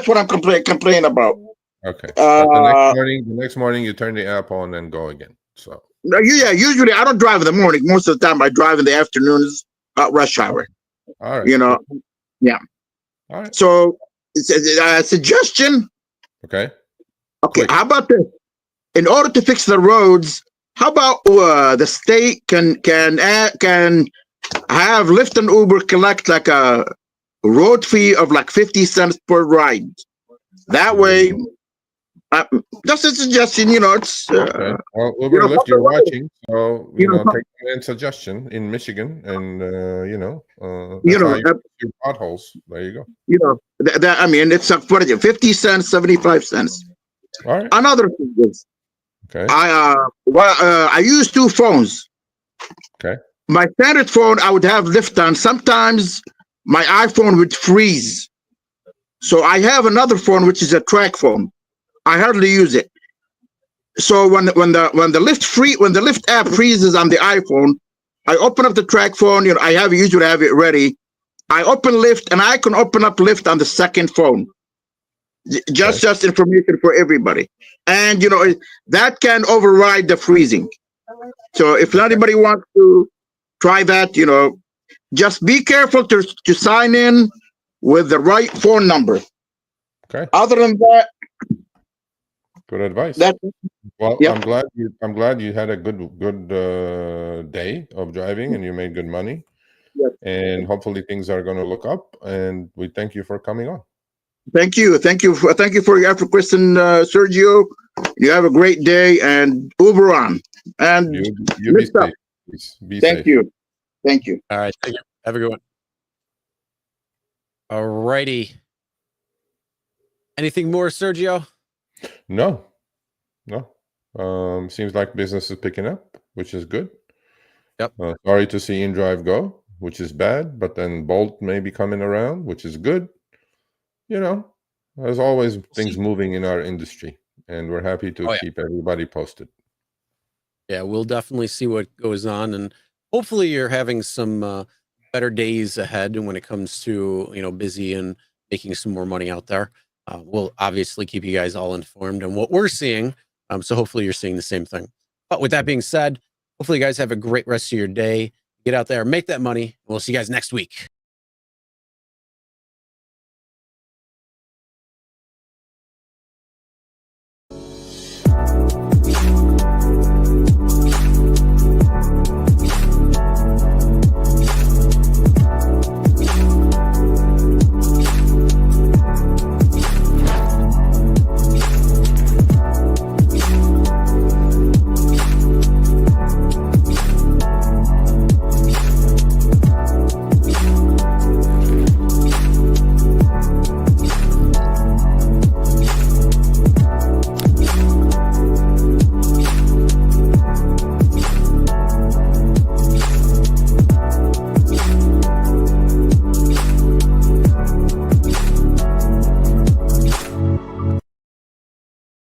what I'm complaining about. Okay. But the next morning you turn the app on and go again. So yeah, usually I don't drive in the morning. Most of the time I drive in the afternoons, rush hour. All right. You know, yeah. All right. So it's a suggestion. Okay. Okay. Quick. How about this? In order to fix the roads, how about the state can have Lyft and Uber collect like a road fee of like 50 cents per ride. That way, just a suggestion, you know, it's... okay. Well, Uber and Lyft, you're watching, so, you know, take a suggestion in Michigan, and, you know, that's how you your potholes. There you go. You know, I mean, it's, what is it, 50 cents, 75 cents. All right. Another thing is, okay. I use two phones. Okay. My standard phone, I would have Lyft on. Sometimes my iPhone would freeze. So I have another phone, which is a track phone. I hardly use it. So when the Lyft app freezes on the iPhone, I open up the track phone. You know, I usually have it ready. I open Lyft, and I can open up Lyft on the second phone. Just information for everybody, and you know that can override the freezing. So if anybody wants to try that, you know, just be careful to sign in with the right phone number. Okay. Other than that, good advice. Well, yep. I'm glad you had a good day of driving and you made good money. Yep. And hopefully things are going to look up. And we thank you for coming on. Thank you for your effort, question, Sergio. You have a great day, and Uber on. And you be safe. Please. Be safe. Thank you. All right. Thank you. Have a good one. All righty. Anything more, Sergio? No. Seems like business is picking up, which is good. Yep. Sorry to see InDrive go, which is bad, but then Bolt may be coming around, which is good. You know, there's always things moving in our industry, and we're happy to keep everybody posted. Yeah, we'll definitely see what goes on, and hopefully you're having some better days ahead when it comes to, you know, busy and making some more money out there. We'll obviously keep you guys all informed on what we're seeing. So hopefully you're seeing the same thing. But with that being said, hopefully you guys have a great rest of your day. Get out there, make that money. We'll see you guys next week.